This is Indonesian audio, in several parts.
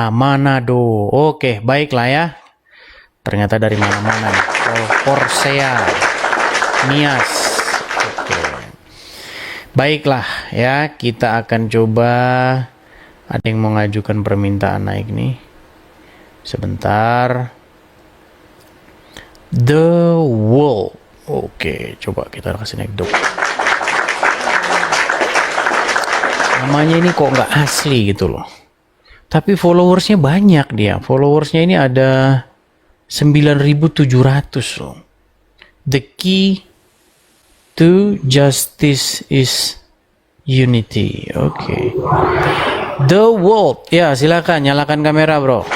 Manado. Oke, baiklah ya. Ternyata dari mana-mana nih. Oh, Korsea, Nias. Oke. Baiklah ya, kita akan coba. Ada yang mau ngajukan permintaan naik nih. Sebentar. The Wall. Oke, coba kita kasih naik dong. Namanya ini kok nggak asli gitu loh. Tapi followersnya banyak dia. Followersnya ini ada 9.700 loh. The key to justice is unity. Oke. The World. Ya, silakan nyalakan kamera, bro.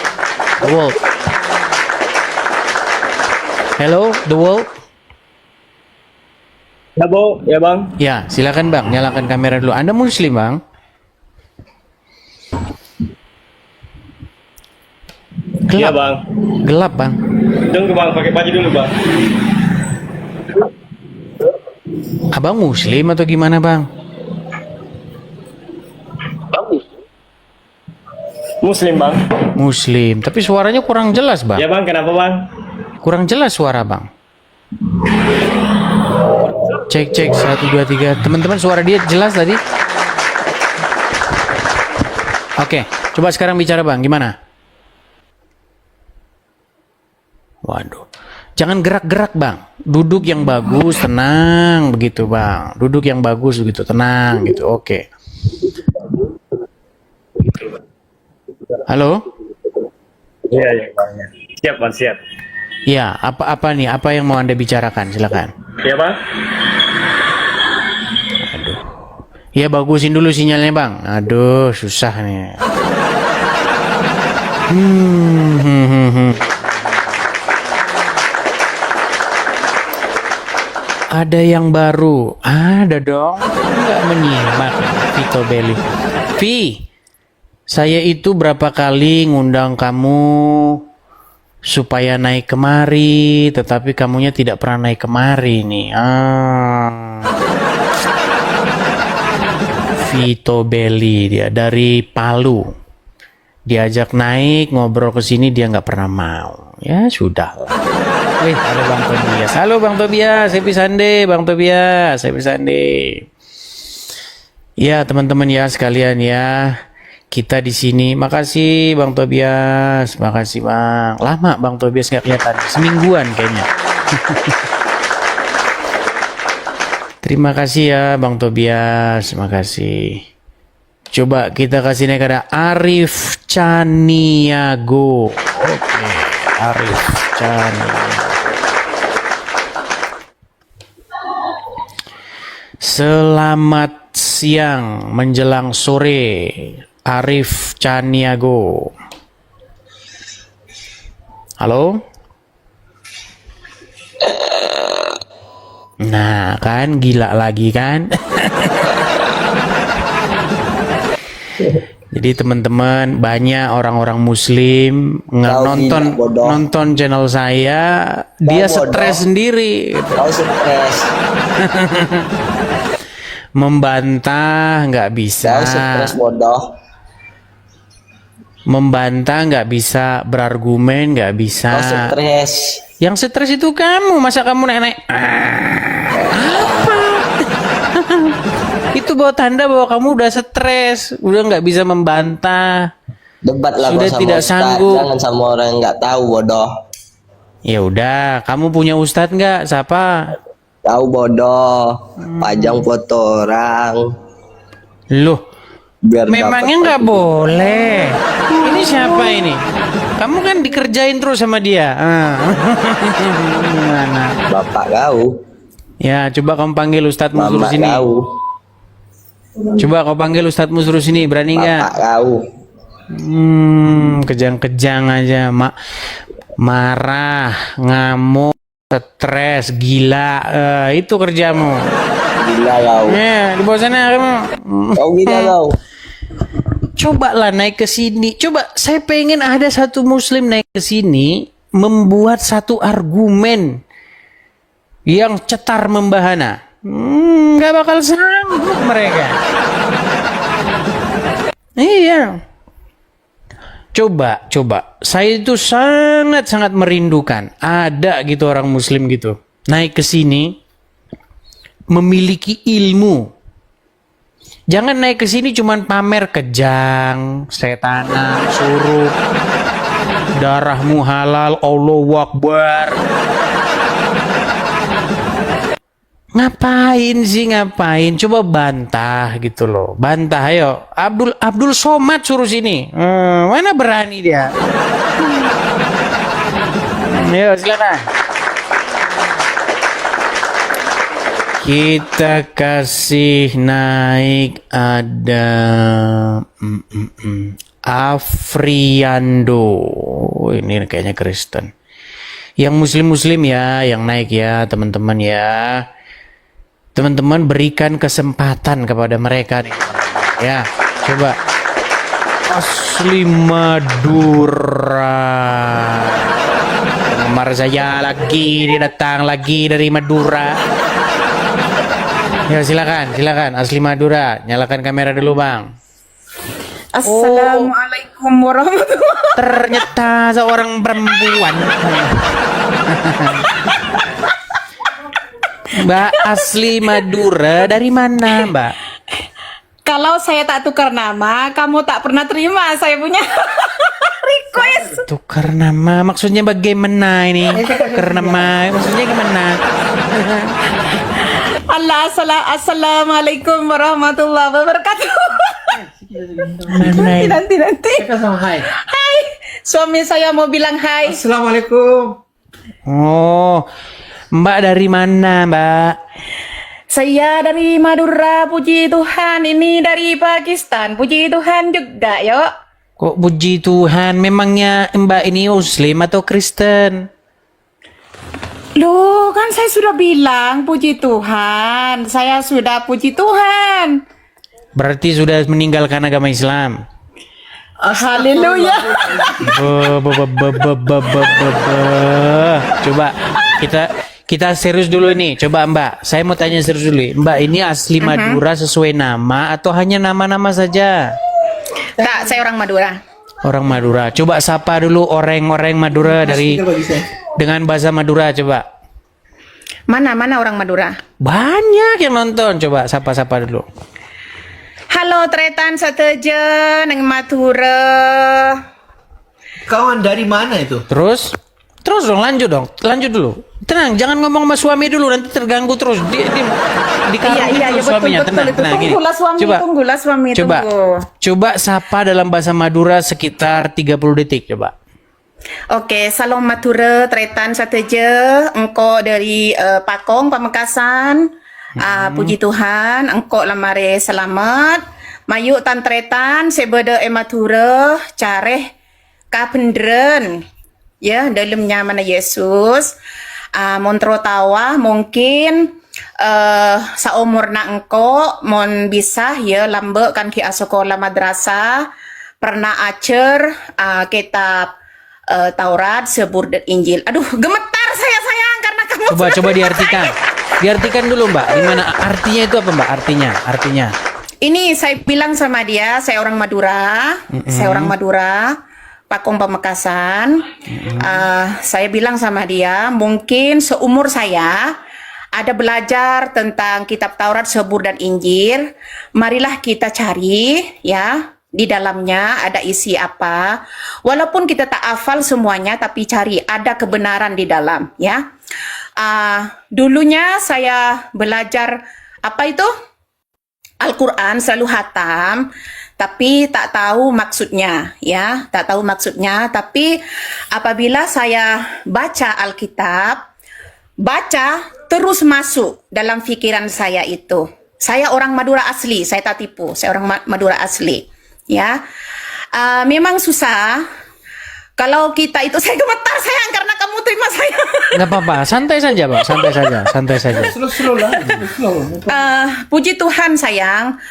The World. Hello, The World. Ya, Bo. Ya, Bang. Ya, silakan Bang, nyalakan kamera dulu. Anda Muslim, Bang? Iya, Gelap, Bang. gelap, Bang. Tunggu, Bang. Pakai baju dulu, Bang. Abang Muslim atau gimana, Bang? Muslim, Bang. Muslim, tapi suaranya kurang jelas, Bang. Ya, Bang. Kenapa, Bang? Kurang jelas suara, Bang. Cek, 1, 2, 3. Teman-teman, suara dia jelas tadi? Oke, coba sekarang bicara, Bang. Gimana? Waduh. Jangan gerak-gerak, Bang. Duduk yang bagus, tenang begitu, Bang. Duduk yang bagus begitu, tenang gitu. Oke. Halo? Iya, iya, Bang. Siap, Bang. Siap. Ya, apa nih? Apa yang mau Anda bicarakan? Silakan. Ya, Bang. Aduh. Ya, bagusin dulu sinyalnya, Bang. Aduh, susah nih. Ada yang baru? Ada dong. Nggak menyimak. Vito Belli. Vi, saya itu berapa kali ngundang kamu supaya naik kemari, tetapi kamunya tidak pernah naik kemari nih. Vito Belli, dia dari Palu. Diajak naik ngobrol ke sini dia nggak pernah mau. Ya sudah lah. Ada Bang Tobias. Halo Bang Tobias, happy Sunday Bang Tobias, happy Sunday. Ya teman-teman ya sekalian ya, kita di sini. Makasih Bang Tobias, makasih Bang. Lama Bang Tobias nggak kelihatan, semingguan kayaknya. Terima kasih ya Bang Tobias, makasih. Coba kita kasih naik ada Arif Caniago. Oke, Arif Caniago. Selamat siang menjelang sore, Arif Caniago. Halo? Nah, kan gila lagi kan? Jadi teman-teman, banyak orang-orang muslim nonton channel saya, dia stres sendiri. Kau stres. Membantah nggak bisa. Kau stres bodoh. Membantah nggak bisa, berargumen nggak bisa. Kau stres. Yang stres itu kamu, masa kamu naik-naik? Apa? Itu bawa tanda bahwa kamu udah stres, udah nggak bisa membantah. Debat lah Sudah sama tidak Ustadz, sanggup. jangan sama orang yang nggak tahu bodoh. Ya udah, kamu punya ustadz nggak? Siapa? Tahu bodoh, pajang foto orang. Loh, Biar memangnya nggak boleh. Ini siapa ini? Kamu kan dikerjain terus sama dia. Gimana? Bapak kau, Ya, coba kamu panggil ustadzmu suruh mama sini. kau, Coba kau panggil ustadzmu suruh sini, berani nggak? bapak kau. Kejang-kejang aja, marah, ngamuk, stres, gila, itu kerjamu. Gila kau. Ya, di bawah sana kamu. Kau gila kau. Coba lah naik ke sini. Coba, saya pengen ada satu muslim naik ke sini membuat satu argumen yang cetar membahana. Nggak bakal sanggup mereka. Iya. Coba. Saya itu sangat-sangat merindukan ada gitu orang Muslim gitu naik ke sini memiliki ilmu. Jangan naik ke sini cuman pamer kejang, setanan, suruh, darahmu halal, Allahu Akbar. Ngapain? Coba bantah gitu loh. Bantah, ayo. Abdul Somad suruh sini. Mana berani dia? Ayo, silakan. Kita kasih naik ada Afriando. Ini kayaknya Kristen. Yang muslim ya, yang naik ya, teman-teman ya. Teman-teman berikan kesempatan kepada mereka nih. Ya, coba. Asli Madura. Penggemar saya lagi, dia datang lagi dari Madura. Ya, silakan. Asli Madura. Nyalakan kamera dulu, Bang. Assalamualaikum warahmatullahi. Ternyata seorang perempuan. Mbak asli Madura dari mana, Mbak? Kalau saya tak tukar nama, kamu tak pernah terima saya punya request. Tukar nama maksudnya bagaimana ini? Tukar nama maksudnya gimana? Assalamualaikum warahmatullahi wabarakatuh. Mana ini? Nanti. Hai. Hai, suami saya mau bilang hai. Assalamualaikum. Oh, Mbak dari mana, Mbak? Saya dari Madura, puji Tuhan. Ini dari Pakistan, puji Tuhan juga, yuk. Kok puji Tuhan, memangnya Mbak ini Muslim atau Kristen? Loh, kan saya sudah bilang puji Tuhan. Saya sudah puji Tuhan. Berarti sudah meninggalkan agama Islam. Haleluya. Coba kita serius dulu nih. Coba Mbak, saya mau tanya serius dulu. Mbak ini asli Madura sesuai nama atau hanya nama-nama saja? Tak, saya orang Madura. Orang Madura. Coba sapa dulu orang-orang Madura dengan bahasa Madura coba. Mana orang Madura? Banyak yang nonton. Coba sapa-sapa dulu. Halo Tretan Sateja nang Madura. Kawan dari mana itu? Terus dong, lanjut dulu. Tenang, jangan ngomong sama suami dulu, nanti terganggu terus. Iya, Suaminya, betul. tenang. Gini. Tunggulah suami. Coba sapa dalam bahasa Madura sekitar 30 detik, coba. Oke, salam Madura Tretan Sateja. Engkau dari Pakong Pamekasan. Puji Tuhan, engkau lamare selamat. Mayuk tan Tretan sebeda Madura careh kapendren. Ya, dalamnya mana Yesus. Montro tawa mungkin saumur na engko mon bisa ya lambe kan ki sekolah madrasah pernah acer kitab Taurat sebur dan Injil. Aduh, gemetar saya sayang karena kamu. Coba diartikan. Diartikan dulu, Mbak. Gimana artinya itu apa, Mbak? Artinya. Ini saya bilang sama dia, saya orang Madura. Saya orang Madura. Pakong Pamekasan. Saya bilang sama dia, mungkin seumur saya ada belajar tentang kitab Taurat, Zabur dan Injil. Marilah kita cari ya, di dalamnya ada isi apa. Walaupun kita tak hafal semuanya, tapi cari ada kebenaran di dalam ya. Dulunya saya belajar apa itu? Al-Quran selalu hatam, tapi tak tahu maksudnya ya, tapi apabila saya baca Alkitab, terus masuk dalam pikiran saya itu. Saya orang Madura asli, saya tak tipu, saya orang Madura asli ya. Memang susah kalau kita itu, saya gemetar sayang karena kamu terima saya. Nggak apa-apa, santai saja, Pak. Santai saja. Slow lah. Puji Tuhan sayang.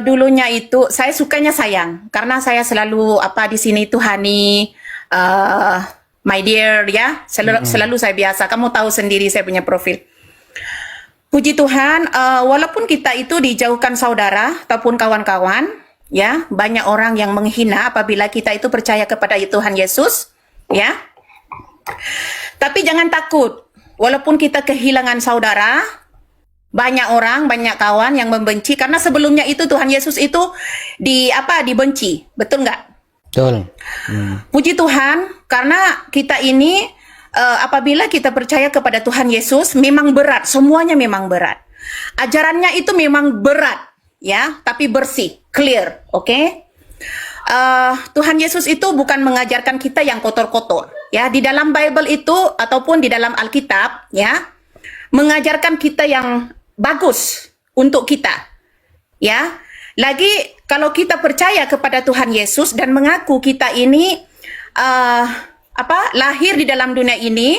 Dulunya itu saya sukanya sayang karena saya selalu di sini Tuhani, my dear ya. Selalu saya biasa. Kamu tahu sendiri saya punya profil. Puji Tuhan, walaupun kita itu dijauhkan saudara ataupun kawan-kawan, ya, banyak orang yang menghina apabila kita itu percaya kepada Tuhan Yesus, ya. Tapi jangan takut, walaupun kita kehilangan saudara, banyak orang, banyak kawan yang membenci karena sebelumnya itu Tuhan Yesus itu dibenci, betul nggak? Betul. Puji Tuhan, karena kita ini apabila kita percaya kepada Tuhan Yesus memang berat, semuanya memang berat. Ajarannya itu memang berat, ya, tapi bersih, clear, oke? Tuhan Yesus itu bukan mengajarkan kita yang kotor-kotor, ya. Di dalam Bible itu ataupun di dalam Alkitab, ya, mengajarkan kita yang bagus untuk kita, ya. Lagi kalau kita percaya kepada Tuhan Yesus dan mengaku kita ini lahir di dalam dunia ini,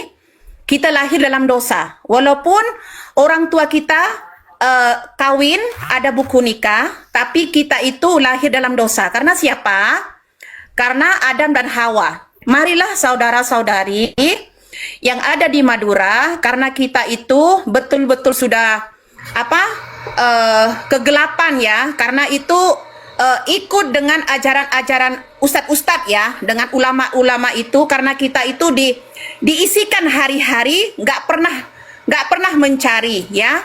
kita lahir dalam dosa. Walaupun orang tua kita kawin, ada buku nikah, tapi kita itu lahir dalam dosa. Karena siapa? Karena Adam dan Hawa. Marilah saudara-saudari yang ada di Madura, karena kita itu betul-betul sudah kegelapan, ya, karena itu ikut dengan ajaran-ajaran ustadz-ustadz, ya, dengan ulama-ulama itu, karena kita itu diisikan hari-hari, nggak pernah mencari, ya.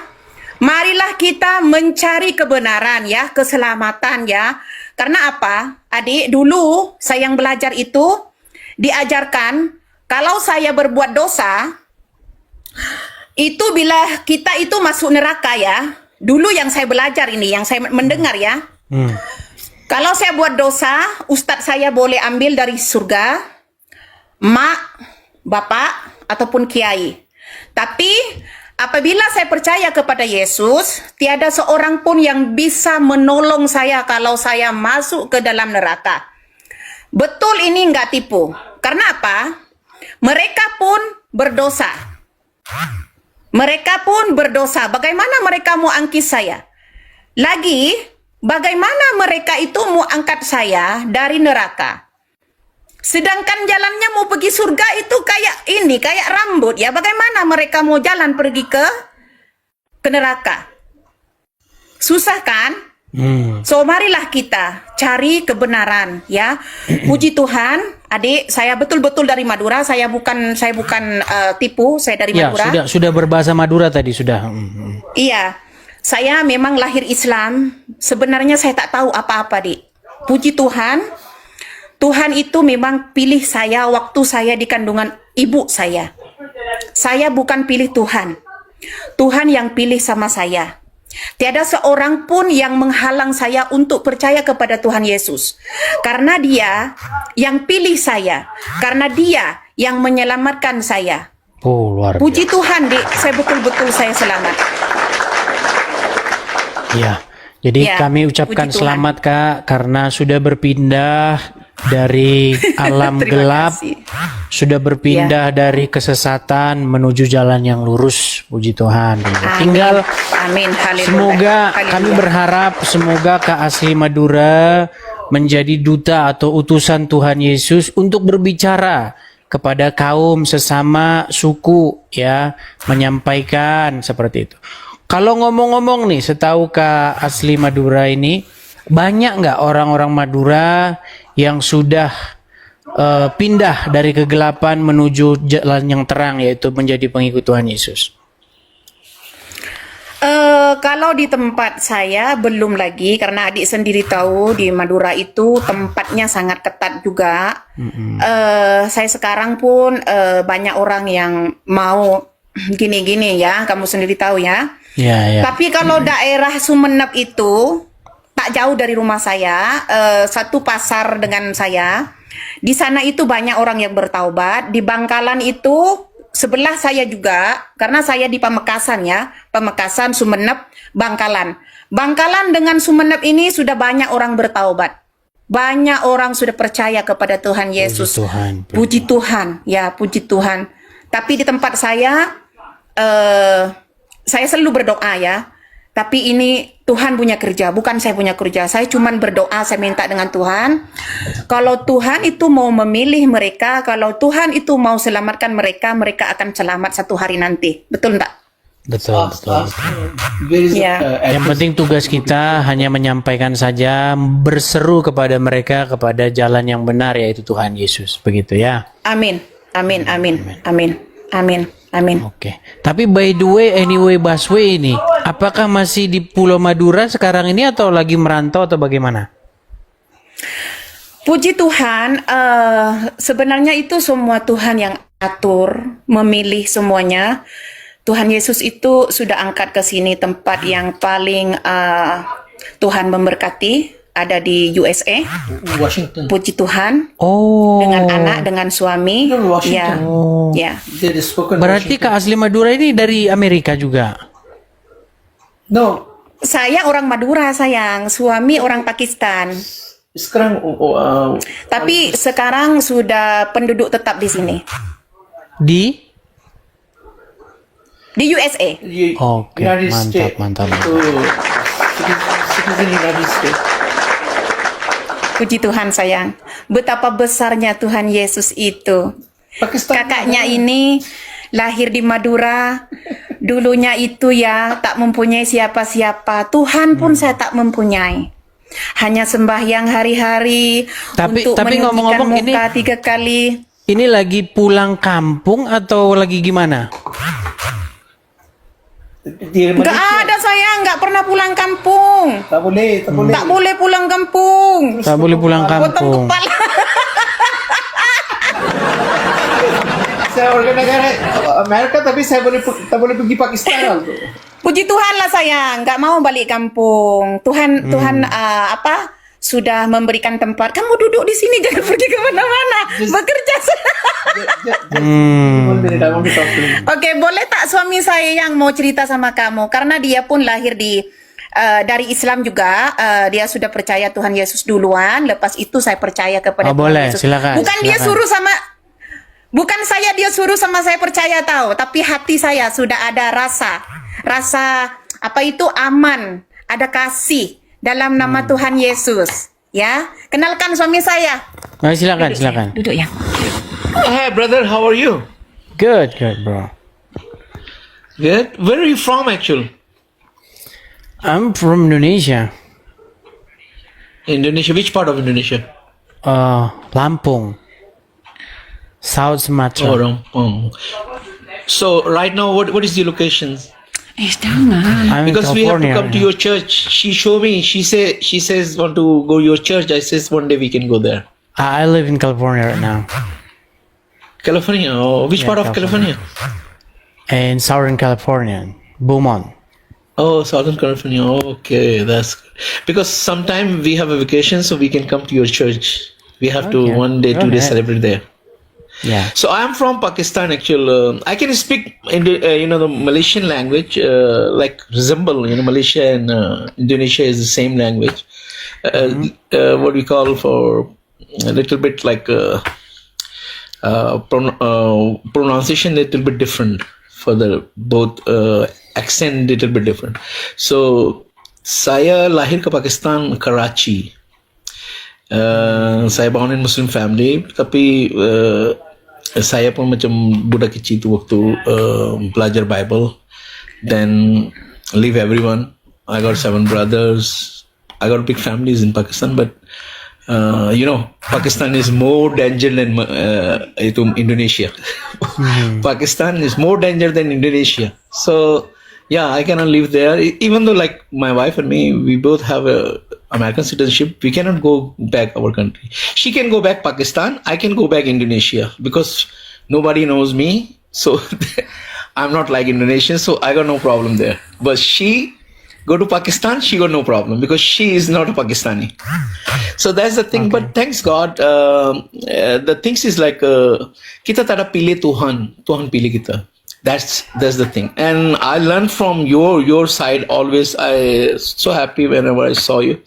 Marilah kita mencari kebenaran, ya, keselamatan, ya. Karena apa, adik? Dulu saya yang belajar itu diajarkan kalau saya berbuat dosa itu bila kita itu masuk neraka, ya. Dulu yang saya belajar ini, yang saya mendengar, ya. Kalau saya buat dosa, ustadz saya boleh ambil dari surga, mak, bapak, ataupun kiai. Tapi apabila saya percaya kepada Yesus, tiada seorang pun yang bisa menolong saya kalau saya masuk ke dalam neraka. Betul, ini nggak tipu. Karena apa? Mereka pun berdosa. Mereka pun berdosa. Bagaimana mereka mau angkis saya? Lagi, bagaimana mereka itu mau angkat saya dari neraka? Sedangkan jalannya mau pergi surga itu kayak rambut, ya. Bagaimana mereka mau jalan pergi ke neraka? Susah kan? So marilah kita cari kebenaran, ya. Puji Tuhan, adik, saya betul-betul dari Madura. Saya bukan tipu, saya dari Madura. Ya, sudah berbahasa Madura tadi sudah. Iya, saya memang lahir Islam. Sebenarnya saya tak tahu apa-apa, Dik. Puji Tuhan, Tuhan itu memang pilih saya waktu saya di kandungan ibu saya. Saya bukan pilih Tuhan. Tuhan yang pilih sama saya. Tiada seorang pun yang menghalang saya untuk percaya kepada Tuhan Yesus. Karena Dia yang pilih saya. Karena Dia yang menyelamatkan saya. Oh, luar biasa. Puji Tuhan, Dik, saya betul-betul saya selamat. Ya, jadi Ya, kami ucapkan puji Tuhan. selamat, Kak, karena sudah berpindah dari alam Terima gelap, kasih. sudah berpindah dari kesesatan menuju jalan yang lurus. Puji Tuhan. Tinggal Amin. Haleluya. semoga Haleluya. kami berharap semoga Kak Asli Madura menjadi duta atau utusan Tuhan Yesus untuk berbicara kepada kaum sesama suku, ya, menyampaikan seperti itu. Kalau ngomong-ngomong nih, setahu Kak Asli Madura ini, banyak nggak orang-orang Madura yang sudah pindah dari kegelapan menuju jalan yang terang, yaitu menjadi pengikut Tuhan Yesus? Kalau di tempat saya belum lagi, karena adik sendiri tahu di Madura itu tempatnya sangat ketat juga. Saya sekarang pun banyak orang yang mau gini-gini, ya, kamu sendiri tahu, ya. Ya. Tapi kalau daerah Sumeneb itu tak jauh dari rumah saya, satu pasar dengan saya. Di sana itu banyak orang yang bertaubat. Di Bangkalan itu sebelah saya juga, karena saya di Pamekasan, ya. Pamekasan, Sumeneb, Bangkalan. Bangkalan dengan Sumeneb ini sudah banyak orang bertaubat. Banyak orang sudah percaya kepada Tuhan Yesus. Puji Tuhan. Puji Tuhan, ya, puji Tuhan. Tapi di tempat saya selalu berdoa, ya. Tapi ini Tuhan punya kerja, bukan saya punya kerja. Saya cuma berdoa, saya minta dengan Tuhan. Kalau Tuhan itu mau memilih mereka, kalau Tuhan itu mau selamatkan mereka, mereka akan selamat satu hari nanti. Betul enggak? Betul, betul. Where is Yeah. Yang penting tugas kita hanya menyampaikan saja, berseru kepada mereka kepada jalan yang benar, yaitu Tuhan Yesus. Begitu ya. Amin. Amin. Amin. Amin. Amin. Amin. Oke. Tapi by the way, anyway Baswe ini, apakah masih di Pulau Madura sekarang ini atau lagi merantau atau bagaimana? Puji Tuhan, sebenarnya itu semua Tuhan yang atur, memilih semuanya. Tuhan Yesus itu sudah angkat ke sini tempat yang paling Tuhan memberkati, ada di USA. Washington. Puji Tuhan, Oh. dengan anak, dengan suami. No, Washington. Ya, ya. They spoken Berarti Kak Asli Madura ini dari Amerika juga? No, Saya orang Madura, sayang. Suami orang Pakistan. sekarang Tapi sekarang sudah penduduk tetap di sini. Di? Di USA. Oke, United mantap, States. mantap. Citizen United States. Puji Tuhan, sayang. Betapa besarnya Tuhan Yesus itu. Pakistan. Kakaknya ini lahir di Madura. Dulunya itu ya tak mempunyai siapa-siapa. Tuhan pun saya tak mempunyai. Hanya sembahyang hari-hari untuk Tapi meninggikan ngomong-ngomong ini- muka 3 kali. Ini lagi pulang kampung atau lagi gimana? Di Enggak Malaysia. ada, sayang. Enggak pernah pulang kampung. Tak boleh, tak boleh. Tak boleh pulang kampung. Tak boleh pulang Potong kampung. kepala. Saya warga negara Amerika tapi saya tak boleh pergi Pakistan. Puji Tuhan lah, sayang. Enggak mau balik kampung. Tuhan sudah memberikan tempat. Kamu duduk di sini, jangan pergi kemana-mana. Bekerja. Oke, boleh tak suami saya yang mau cerita sama kamu? Karena dia pun lahir dari Islam juga. Dia sudah percaya Tuhan Yesus duluan. Lepas itu saya percaya kepada Tuhan Boleh, Yesus. silakan. Bukan dia silakan. suruh sama... Bukan dia suruh sama saya percaya tahu. Tapi hati saya sudah ada rasa aman. Ada kasih dalam nama Tuhan Yesus. Ya, kenalkan suami saya. Silakan. Duduk ya. Hi, brother. How are you? Good, bro. Good. Where are you from, actually? I'm from Indonesia. Indonesia. Which part of Indonesia? Lampung. South Sumatra. So right now, what is the location? I'm in Because we have to California. come to your church. She showed me. She says want to go your church. I says one day we can go there. I live in California right now. California. Oh, which Yeah, part of California? In Southern California, Beaumont. Oh, Southern California. Okay, that's good. Because sometime we have a vacation, so we can come to your church. We have to Okay. one day, 2 days Alright. celebrate there. Yeah. So I'm from Pakistan. Actually, I can speak the Malaysian language, like resemble. Malaysia and Indonesia is the same language. What we call for a little bit like pronunciation, little bit different for the both accent, little bit different. So saya lahir ke Pakistan, Karachi. Saya bangun in Muslim family, tapi saya pun macam budak kecil tu waktu belajar Bible, then leave everyone. I got 7 brothers. I got big families in Pakistan, but Pakistan is more danger than Indonesia. Pakistan is more danger than Indonesia. So yeah, I cannot live there. Even though like my wife and me, we both have a American citizenship, we cannot go back our country. She can go back Pakistan, I can go back Indonesia because nobody knows me. So I'm not like Indonesian, so I got no problem there. But she go to Pakistan, she got no problem because she is not a Pakistani. So that's the thing. But thanks God, the things is like kita tak ada pilih Tuhan, Tuhan pilih kita. That's the thing. And I learned from your side always. I so happy whenever I saw you.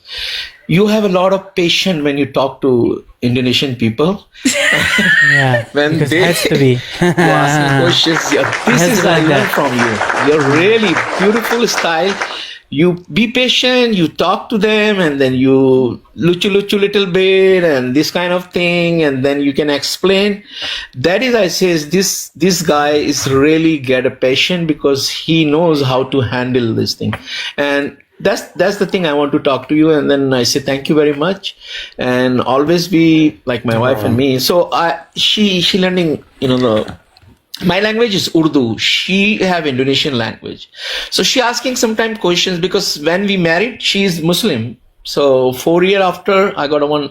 You have a lot of patience when you talk to Indonesian people. Yeah. When Because they it has to be. ask me questions, yeah, this Has is to be I like learned that. from you. You're really beautiful style. you be patient, you talk to them, and then you luchu little bit and this kind of thing, and then you can explain. That is, I says, this guy is really get a patient because he knows how to handle this thing. And that's the thing I want to talk to you. And then I say thank you very much, and always be like my wife and me. So she learning, my language is Urdu. She have Indonesian language. So she asking sometimes questions because when we married, she is Muslim. So 4 years after, I got one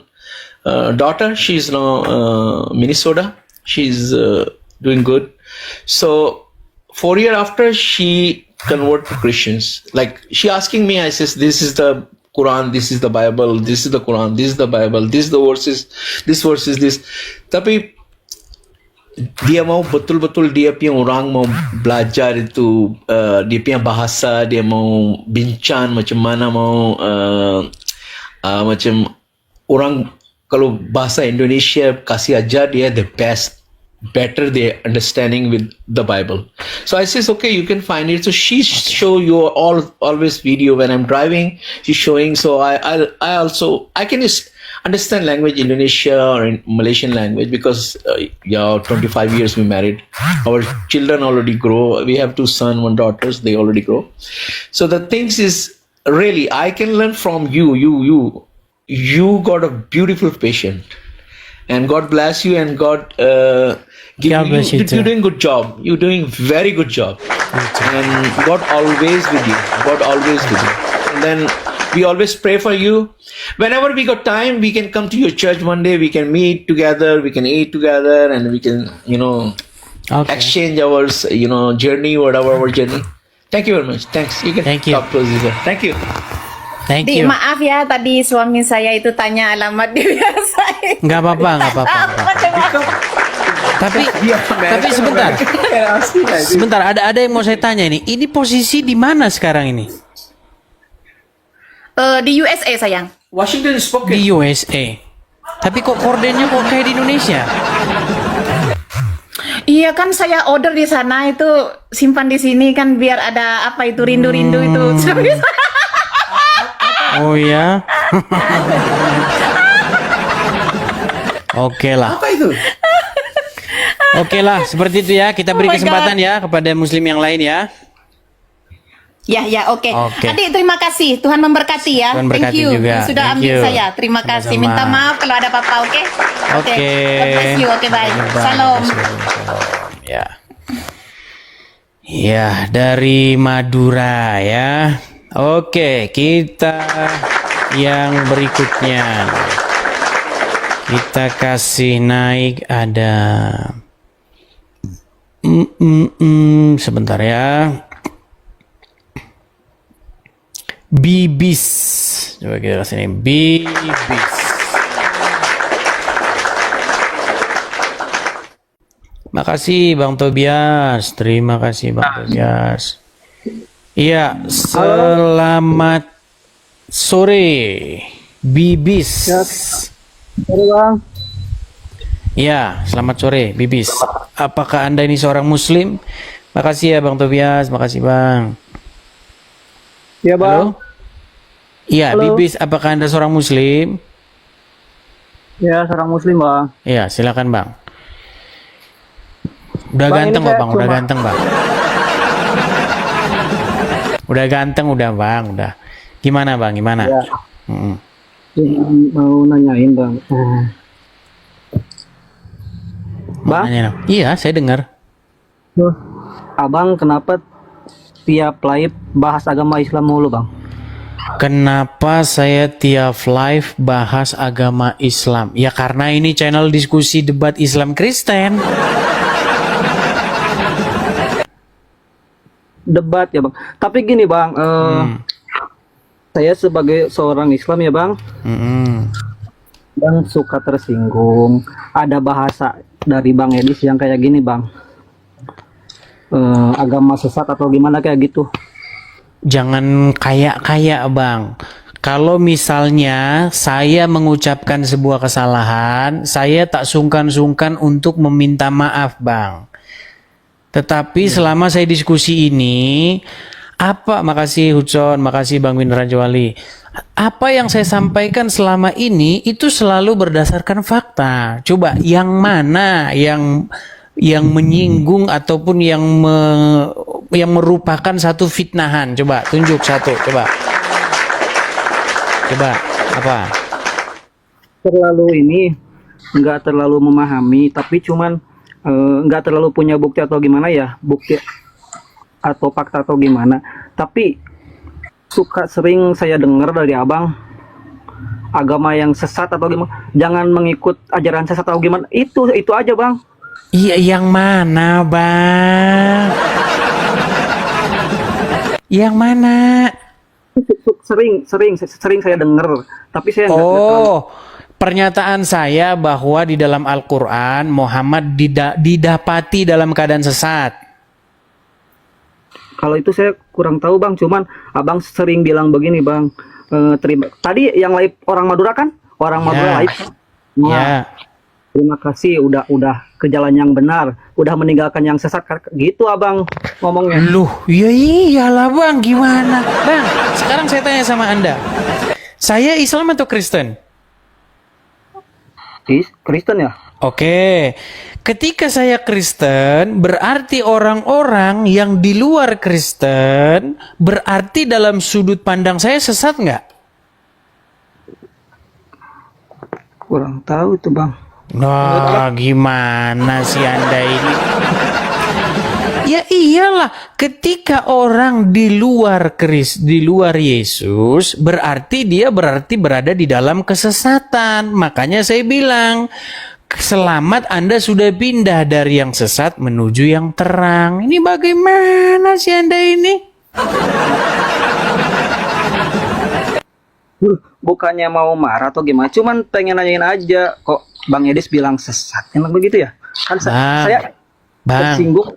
daughter. She's now Minnesota. She's doing good. So 4 years after, she convert to Christians. Like she asking me, I says, this is the Quran, this is the Bible, this is the Quran, this is the Bible, this is the verses, this verse is this. Tapi dia mau betul-betul dia punya orang mau belajar itu, dia punya bahasa, dia mau bincang macam mana mau macam orang kalau bahasa Indonesia kasih ajar dia the best, better they understanding with the Bible. So I says, okay, you can find it. So she show you always video when I'm driving. She's showing. So I can just understand language Indonesia or in Malaysian language because 25 years we married. Our children already grow. We have 2 sons, 1 daughters. They already grow. So the things is really I can learn from you. You got a beautiful patient. And God bless you, and God give God bless you too. You're doing good job. You're doing very good job. And God always with you. God always with you. And then we always pray for you. Whenever we got time, we can come to your church one day. We can meet together. We can eat together, and we can, Okay. exchange our, journey, whatever our journey. Thank you very much. Thanks. You can Thank you. talk to us. Thank you. Thank Di, you. maaf ya tadi suami saya itu tanya alamat di biasa. Nggak apa-apa, nggak apa-apa. Tapi sebentar. Sebentar, ada yang mau saya tanya ini. Ini posisi di mana sekarang ini? Di USA sayang. Washington spoke. Di USA. Tapi kok kordennya kok kayak di Indonesia? Iya kan saya order di sana itu simpan di sini kan biar ada apa itu rindu-rindu itu. Oh ya. Oke lah. Apa itu? Oke lah, seperti itu ya. Kita beri Oh my kesempatan ya kepada muslim yang lain ya. Ya, oke. Oke. Adik, terima kasih. Tuhan memberkati ya. Tuhan Thank berkati you. juga. Yang sudah Thank ambil you. saya. Terima kasih. Sama-sama. Minta maaf kalau ada apa-apa, oke? Oke. God bless you. Oke, bye. Salam. Ya. Ya, dari Madura ya. Oke, kita yang berikutnya. Kita kasih naik ada sebentar ya. Bibis. Coba kita kasih ini Bibis. Makasih Bang Tobias. Terima kasih Bang Tobias. Iya, selamat sore Bibis. Sore Bang. Ya, selamat sore Bibis. Apakah Anda ini seorang muslim? Makasih ya Bang Tobias, makasih Bang. Iya Bang. Halo? Iya, Halo. Bibis, apakah Anda seorang muslim? Ya seorang muslim Bang. Iya, silakan Bang. Udah Bang, ganteng ini kok saya Bang, udah cuma- ganteng Bang. Udah ganteng udah Bang, udah. Gimana Bang, gimana? Ya. Mm-mm. Mau nanyain Bang. Mau Bang? nanya, iya, saya dengar. Loh, Abang kenapa tiap live bahas agama Islam mulu Bang? Kenapa saya tiap live bahas agama Islam? Ya karena ini channel diskusi debat Islam Kristen. Debat ya Bang. Tapi gini Bang, saya sebagai seorang Islam ya Bang, Mm-mm. Bang suka tersinggung. Ada bahasa dari Bang Edis yang kayak gini Bang. Agama sesat atau gimana kayak gitu. Jangan kayak Bang. Kalau misalnya saya mengucapkan sebuah kesalahan, saya tak sungkan-sungkan untuk meminta maaf Bang. Tetapi selama saya diskusi ini, Apa, makasih Hudson, makasih Bang Win Rajawali. Apa yang saya sampaikan selama ini itu selalu berdasarkan fakta. Coba yang mana yang menyinggung ataupun yang merupakan satu fitnahan? Coba tunjuk satu, coba. Coba apa? Terlalu ini nggak terlalu memahami, tapi cuman nggak terlalu punya bukti atau gimana ya, bukti atau fakta atau gimana. Tapi sering saya dengar dari abang agama yang sesat atau gimana, jangan mengikut ajaran sesat atau gimana. Itu aja bang. Iya, yang mana bang? Yang mana? Sering saya dengar, tapi saya nggak terlalu. Oh, pernyataan saya bahwa di dalam Al-Quran Muhammad didapati dalam keadaan sesat. Kalau itu saya kurang tahu bang, cuman abang sering bilang begini bang, terima. Tadi yang live orang Madura kan, orang Madura live. Nah, Ya. terima kasih udah ke jalan yang benar, udah meninggalkan yang sesat, gitu abang ngomongnya. Loh, ya iyalah bang, gimana? Bang, sekarang saya tanya sama Anda. Saya Islam atau Kristen? Kristen ya? Oke, ketika saya Kristen, berarti orang-orang yang di luar Kristen, berarti dalam sudut pandang saya sesat nggak? Kurang tahu itu bang. Nah, gimana sih Anda ini? Ya iyalah, ketika orang di luar di luar Yesus, berarti dia berada di dalam kesesatan. Makanya saya bilang, selamat Anda sudah pindah dari yang sesat menuju yang terang. Ini bagaimana sih Anda ini? Bukannya mau marah atau gimana, cuman pengen nanyain aja, kok Bang Yedis bilang sesat, emang begitu ya? Kan saya tersinggung,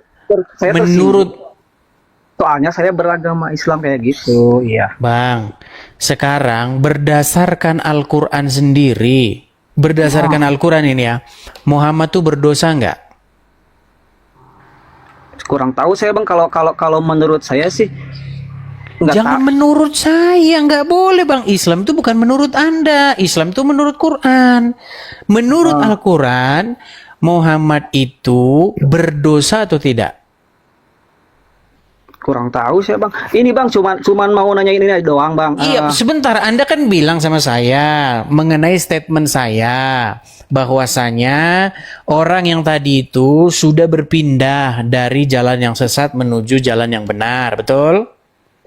saya menurut tersinggung. Soalnya saya beragama Islam kayak gitu, iya. Bang, sekarang berdasarkan Al-Quran sendiri, berdasarkan Al-Quran ini ya, Muhammad tuh berdosa nggak? Kurang tahu saya bang, kalau menurut saya sih nggak Jangan menurut saya, nggak boleh bang. Islam itu bukan menurut Anda, Islam itu menurut Quran. Menurut Al-Quran, Muhammad itu berdosa atau tidak? kurang tahu saya bang. Ini bang cuman mau nanyain ini doang bang. Iya, sebentar. Anda kan bilang sama saya mengenai statement saya bahwasanya orang yang tadi itu sudah berpindah dari jalan yang sesat menuju jalan yang benar, betul?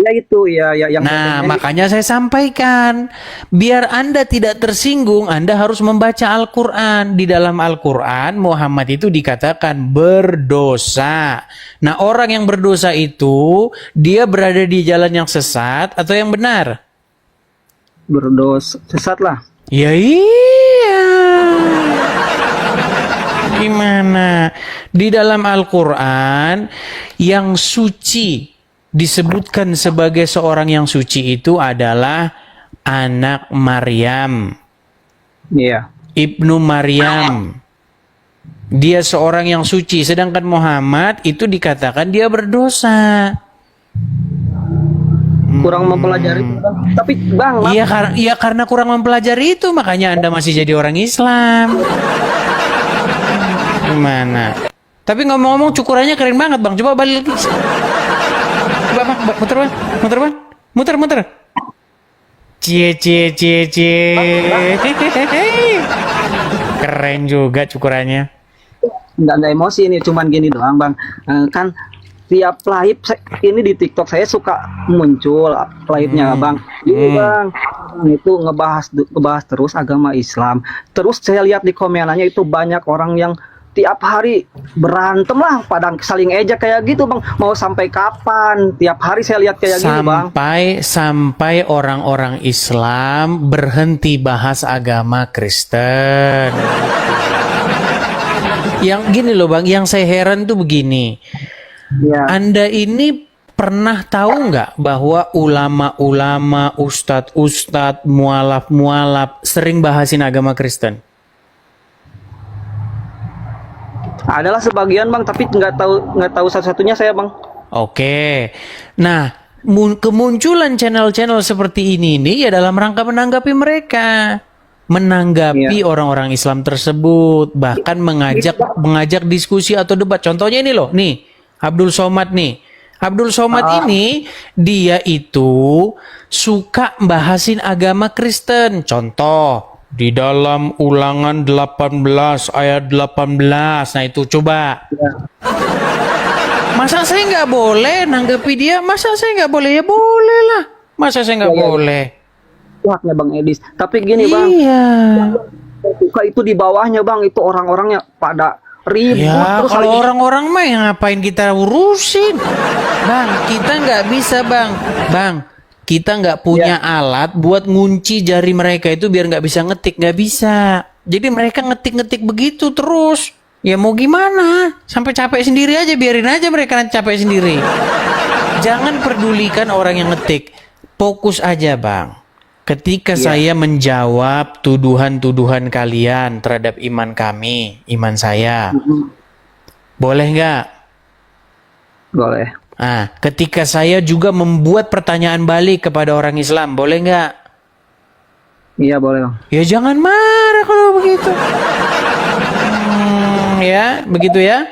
Ya itu ya yang. Nah, makanya saya sampaikan, biar Anda tidak tersinggung, Anda harus membaca Al-Quran. Di dalam Al-Quran, Muhammad itu dikatakan berdosa. Nah, orang yang berdosa itu, dia berada di jalan yang sesat atau yang benar? Berdosa, sesat lah. Ya iya. Gimana? Di dalam Al-Quran, yang suci disebutkan sebagai seorang yang suci itu adalah anak Maryam. Iya. Ibnu Maryam. Dia seorang yang suci, sedangkan Muhammad itu dikatakan dia berdosa. Kurang mempelajari itu, bang. Tapi bang, Iya karena kurang mempelajari itu makanya Anda masih jadi orang Islam. Gimana? Tapi ngomong-ngomong cukurannya keren banget bang. Coba balik lagi. Coba bang, muter bang, muter. Cie. Keren juga cukurannya. Nggak emosi ini, cuman gini doang bang. Kan tiap live ini di TikTok saya suka muncul live-nya bang. Ini bang itu ngebahas terus agama Islam. Terus saya lihat di komenannya itu banyak orang yang tiap hari berantem lah, pada saling ejek kayak gitu bang. Mau sampai kapan? Tiap hari saya lihat kayak gini bang. Sampai orang-orang Islam berhenti bahas agama Kristen. Yang gini loh bang, yang saya heran tuh begini. Ya. Anda ini pernah tahu nggak bahwa ulama-ulama, ustadz-ustadz, mualaf-mualaf sering bahasin agama Kristen? Adalah sebagian bang, tapi nggak tahu satu-satunya saya bang. Oke, nah kemunculan channel-channel seperti ini nih ya dalam rangka menanggapi mereka, menanggapi orang-orang Islam tersebut, bahkan mengajak diskusi atau debat. Contohnya ini loh, nih Abdul Somad nih. Abdul Somad ini dia itu suka bahasin agama Kristen. Contoh di dalam Ulangan 18 ayat 18. Nah itu coba. Masa saya nggak boleh nanggapi dia? Masa saya nggak boleh? Ya boleh lah. Masa saya nggak boleh? Haknya Bang Edis. Tapi gini Bang, Iya. suka itu di bawahnya Bang, itu orang-orangnya pada ribut Ya terus kalau saling- orang-orang mah yang ngapain kita urusin? Bang, kita nggak bisa bang. Kita nggak punya alat buat ngunci jari mereka itu biar nggak bisa ngetik. Nggak bisa. Jadi mereka ngetik-ngetik begitu terus. Ya mau gimana? Sampai capek sendiri aja, biarin aja mereka nanti capek sendiri. Jangan pedulikan orang yang ngetik. Fokus aja bang. Ketika saya menjawab tuduhan-tuduhan kalian terhadap iman kami, iman saya, boleh nggak? boleh. Nah, ketika saya juga membuat pertanyaan balik kepada orang Islam, boleh nggak? Iya boleh Bang. Ya jangan marah kalau begitu. Ya, begitu ya.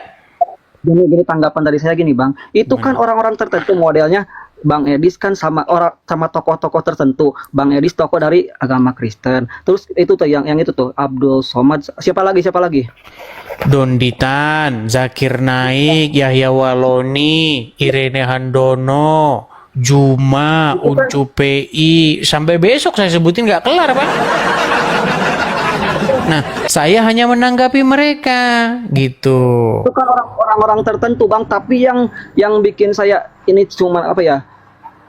Gini tanggapan dari saya gini Bang, itu kan orang-orang tertentu modelnya. Bang Edis kan sama tokoh-tokoh tertentu. Bang Edis tokoh dari agama Kristen. Terus itu tuh yang itu tuh Abdul Somad. Siapa lagi? Donditan, Zakir Naik, Yahya Waloni, Irene Handono, Juma, Uncu PI, sampai besok saya sebutin nggak kelar Pak. Nah, saya hanya menanggapi mereka gitu. Itu kan orang-orang tertentu Bang, tapi yang bikin saya ini cuma apa ya?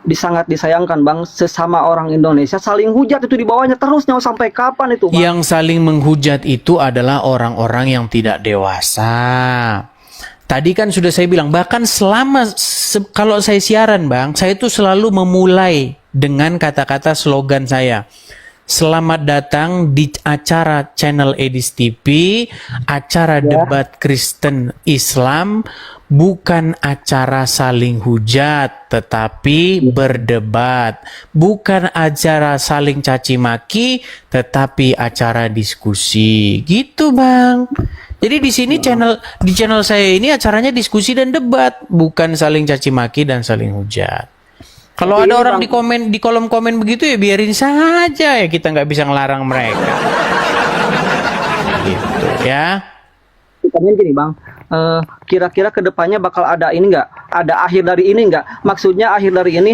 Sangat disayangkan Bang, sesama orang Indonesia saling hujat itu di bawahnya terus, nyawa sampai kapan itu Bang? Yang saling menghujat itu adalah orang-orang yang tidak dewasa. Tadi kan sudah saya bilang, bahkan kalau saya siaran Bang, saya itu selalu memulai dengan kata-kata slogan saya. Selamat datang di acara channel Edis TV, acara debat Kristen Islam, bukan acara saling hujat, tetapi berdebat. Bukan acara saling caci maki, tetapi acara diskusi. Gitu Bang. Jadi di sini di channel saya ini acaranya diskusi dan debat, bukan saling caci maki dan saling hujat. Kalau ada orang di kolom komen begitu ya biarin saja ya, kita nggak bisa ngelarang mereka. Gitu ya. Pertanyaan gini Bang, kira-kira kedepannya bakal ada ini nggak? Ada akhir dari ini nggak? Maksudnya akhir dari ini?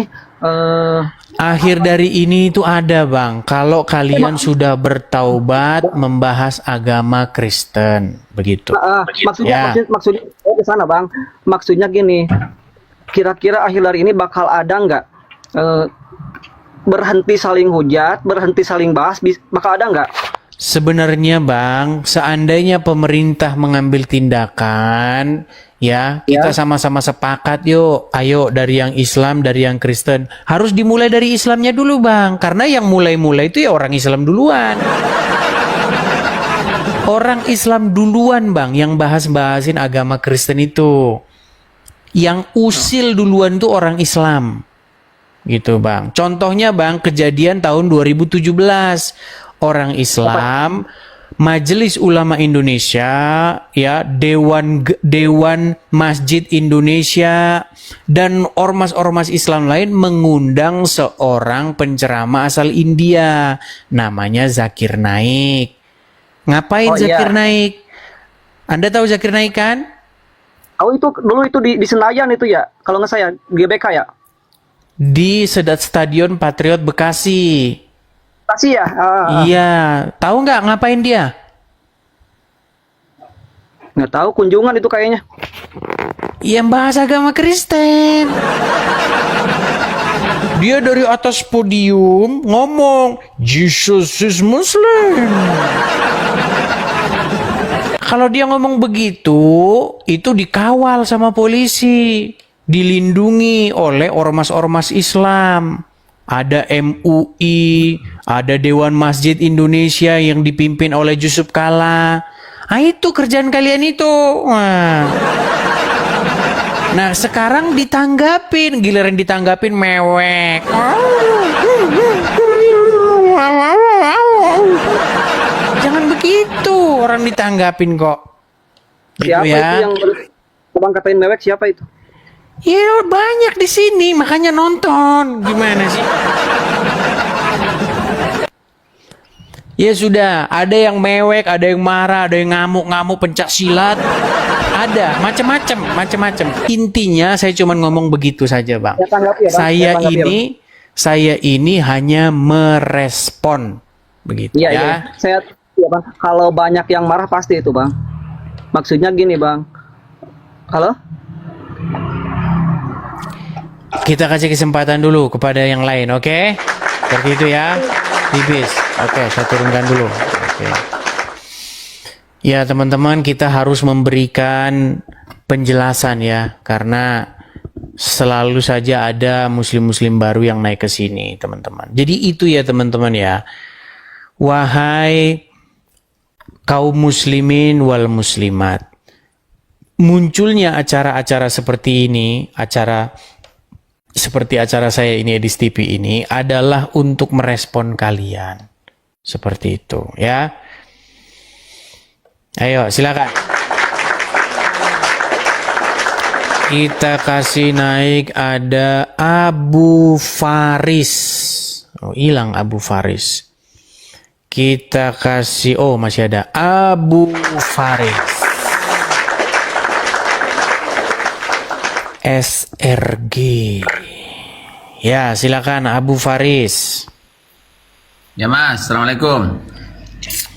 Akhir dari ini itu ada Bang. Kalau kalian sudah bertaubat membahas agama Kristen, begitu. Maksudnya Ya. maksudnya ke sana Bang. Maksudnya gini, kira-kira akhir dari ini bakal ada nggak? Berhenti saling hujat, berhenti saling bahas, bakal ada nggak? Sebenarnya Bang, seandainya pemerintah mengambil tindakan, ya kita sama-sama sepakat yuk, ayo dari yang Islam, dari yang Kristen. Harus dimulai dari Islamnya dulu Bang, karena yang mulai-mulai itu ya orang Islam duluan. Orang Islam duluan Bang yang bahas-bahasin agama Kristen itu. Yang usil duluan tuh orang Islam. Gitu Bang. Contohnya Bang, kejadian tahun 2017. Orang Islam, Majelis Ulama Indonesia, ya, Dewan Masjid Indonesia dan ormas-ormas Islam lain mengundang seorang penceramah asal India, namanya Zakir Naik. Ngapain Zakir Naik? Anda tahu Zakir Naik kan? Oh itu dulu itu di Senayan itu ya, kalau nggak saya GBK ya. Di Stadion Patriot Bekasi. Bekasi ya. Iya, tahu nggak ngapain dia? Nggak tahu, kunjungan itu kayaknya. Yang bahas agama Kristen. Dia dari atas podium ngomong Jesus is Muslim. Kalau dia ngomong begitu, itu dikawal sama polisi, dilindungi oleh ormas-ormas Islam. Ada MUI, ada Dewan Masjid Indonesia yang dipimpin oleh Yusuf Kala. Ah itu kerjaan kalian itu. Wah. Nah sekarang ditanggapin, giliran ditanggapin mewek. Jangan begitu, orang ditanggapin kok. Gitu Siapa ya. itu yang Abang katain mewek, siapa itu? Ya banyak di sini, makanya nonton. Gimana sih? Ya sudah, ada yang mewek, ada yang marah, ada yang ngamuk-ngamuk pencak silat. Ada macam-macam. Intinya saya cuma ngomong begitu saja, Bang. Ya, tanggapi ya, Bang. Saya Ya, tanggapi ya, saya ini hanya merespon begitu Iya, ya. iya. Iya, Bang. Kalau banyak yang marah pasti itu, Bang. Maksudnya gini, Bang. Halo? Kita kasih kesempatan dulu kepada yang lain, oke? Seperti itu ya. Bibis. Oke, saya turunkan dulu. Oke. Ya, teman-teman, kita harus memberikan penjelasan ya, karena selalu saja ada muslim-muslim baru yang naik ke sini, teman-teman. Jadi itu ya, teman-teman ya. Wahai kaum muslimin wal muslimat, munculnya acara-acara seperti ini, seperti acara saya ini, Edis TV ini, adalah untuk merespon kalian. Seperti itu ya. Ayo silakan. Kita kasih naik, ada Abu Faris. Oh, hilang Abu Faris. Kita kasih, oh masih ada Abu Faris. SRG. Ya, silakan Abu Faris. Ya Mas, Assalamualaikum.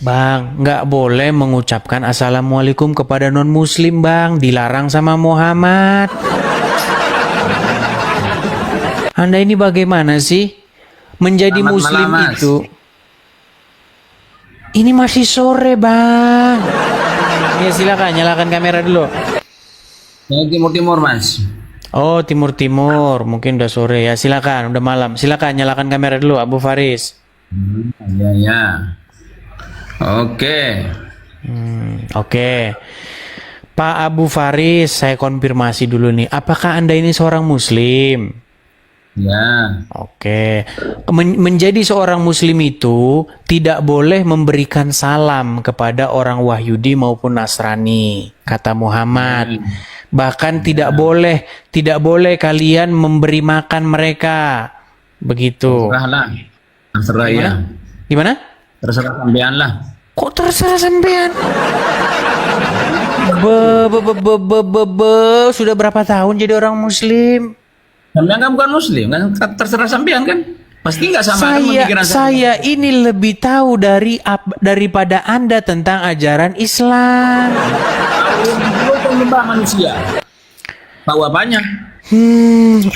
Bang, nggak boleh mengucapkan Assalamualaikum kepada non-muslim, Bang. Dilarang sama Muhammad. Anda ini bagaimana sih? Menjadi Selamat muslim malam, Mas. itu. Ini masih sore, Bang. Ya, silakan, nyalakan kamera dulu. Saya Timur Mas. Oh, timur-timur. Mungkin udah sore ya. Silakan, udah malam. Silakan, nyalakan kamera dulu, Abu Faris. Ya. Oke. Oke. Pak Abu Faris, saya konfirmasi dulu nih. Apakah Anda ini seorang muslim? Ya. Oke. Menjadi seorang muslim itu tidak boleh memberikan salam kepada orang Wahyudi maupun Nasrani, kata Muhammad. Bahkan tidak boleh kalian memberi makan mereka. Begitu. Terserahlah. Terserah ya. Gimana? Terserah sampean lah. Kok terserah sampean? Sudah berapa tahun jadi orang muslim? Sampean kan bukan muslim kan, terserah sampean kan. Pasti nggak sama kan pemikiran Saya ini lebih tahu daripada Anda tentang ajaran Islam. Lu penyembah manusia. Tahu apanya?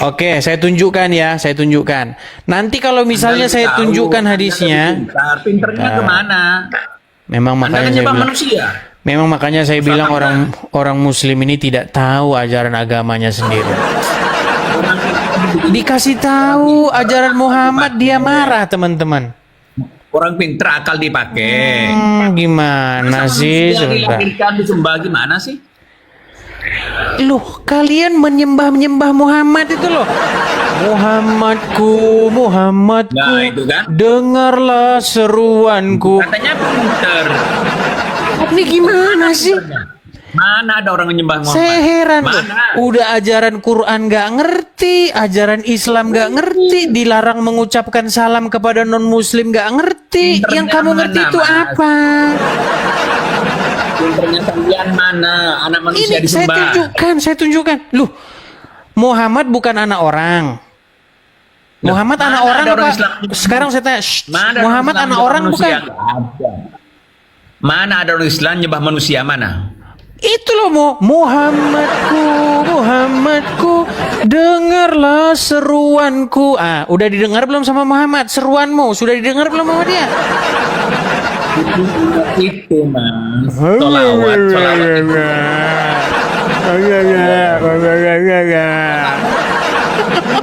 Oke, saya tunjukkan ya, saya tunjukkan. Nanti kalau misalnya saya tunjukkan hadisnya, Pinternya kemana? memang Anda makanya kan saya nyembah bilang, manusia. memang makanya saya bilang orang muslim ini tidak tahu ajaran agamanya sendiri. Dikasih tahu ajaran Muhammad dia marah, teman-teman. Orang pinter akal dipakai. Gimana sih Manusia sebentar? dilahirkan disembah gimana sih? Loh, kalian menyembah Muhammad itu loh. Muhammadku, Nah, itu kan. dengarlah seruanku. Katanya pinter. Ini gimana sih? Mana ada orang menyembah Muhammad? Saya heran loh. Mana? Udah ajaran Quran gak ngerti, ajaran Islam gak ngerti, dilarang mengucapkan salam kepada non-muslim gak ngerti. Pinternya Yang kamu ngerti mana, itu Mas? apa? Pinternya sampean mana? Anak manusia Ini disembah. saya tunjukkan. Loh, Muhammad bukan anak orang. Muhammad mana anak ada orang orang apa? Islam? Sekarang saya tanya, Mana Muhammad Islam anak nyembah orang manusia? bukan? Nggak ada. Mana ada orang Islam nyembah manusia mana? Itu loh, Muhammadku, dengarlah seruanku. Ah, udah didengar belum sama Muhammad? Seruanmu sudah didengar belum sama dia? Itu Mas. Solawat itu.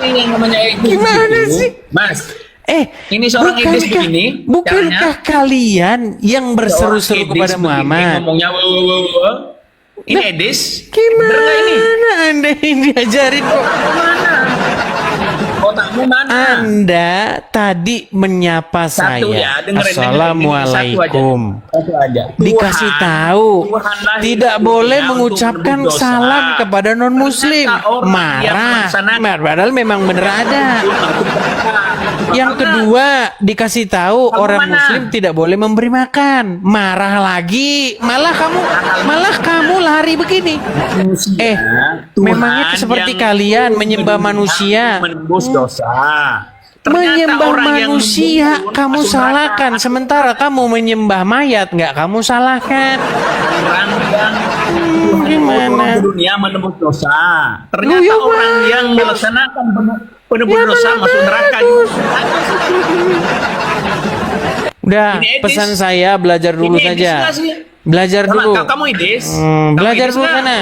Ini yang namanya itu. Gimana sih? Mas, ini seorang iblis begini. Bukankah kalian yang berseru-seru kepada Muhammad? Ngomongnya Ini Edis. Bener nggak ini? Gimana Anda yang diajarin kok? Otakmu mana? Anda tadi menyapa Satu saya. ya, dengerin, Assalamualaikum. Satu aja. Dikasih Tuhan, tahu Tuhanlah tidak hidup boleh dunia mengucapkan untuk menebus dosa. salam kepada non muslim. Ternyata orang yang Marah. melaksanakan- Padahal memang benar ada. Yang kedua dikasih tahu Kamu orang mana? muslim tidak boleh memberi makan. Marah lagi. Malah kamu lari begini. Manusia, Tuhan memangnya seperti yang kalian menyembah manusia. menembus dosa. Ternyata Menyembah orang yang manusia membunuh kamu masuk salahkan, neraka. sementara kamu menyembah mayat nggak kamu salahkan. Orang yang gimana? turun ke dunia menembus dosa. Ternyata Loh, ya orang bagus. yang melaksanakan penebus Ya dosa malah masuk neraka bagus. juga. Udah, Ini etis. pesan saya belajar dulu Ini etis saja. nggak sih? Belajar Kalau dulu. kamu Idis, Belajar dulu nggak? sana.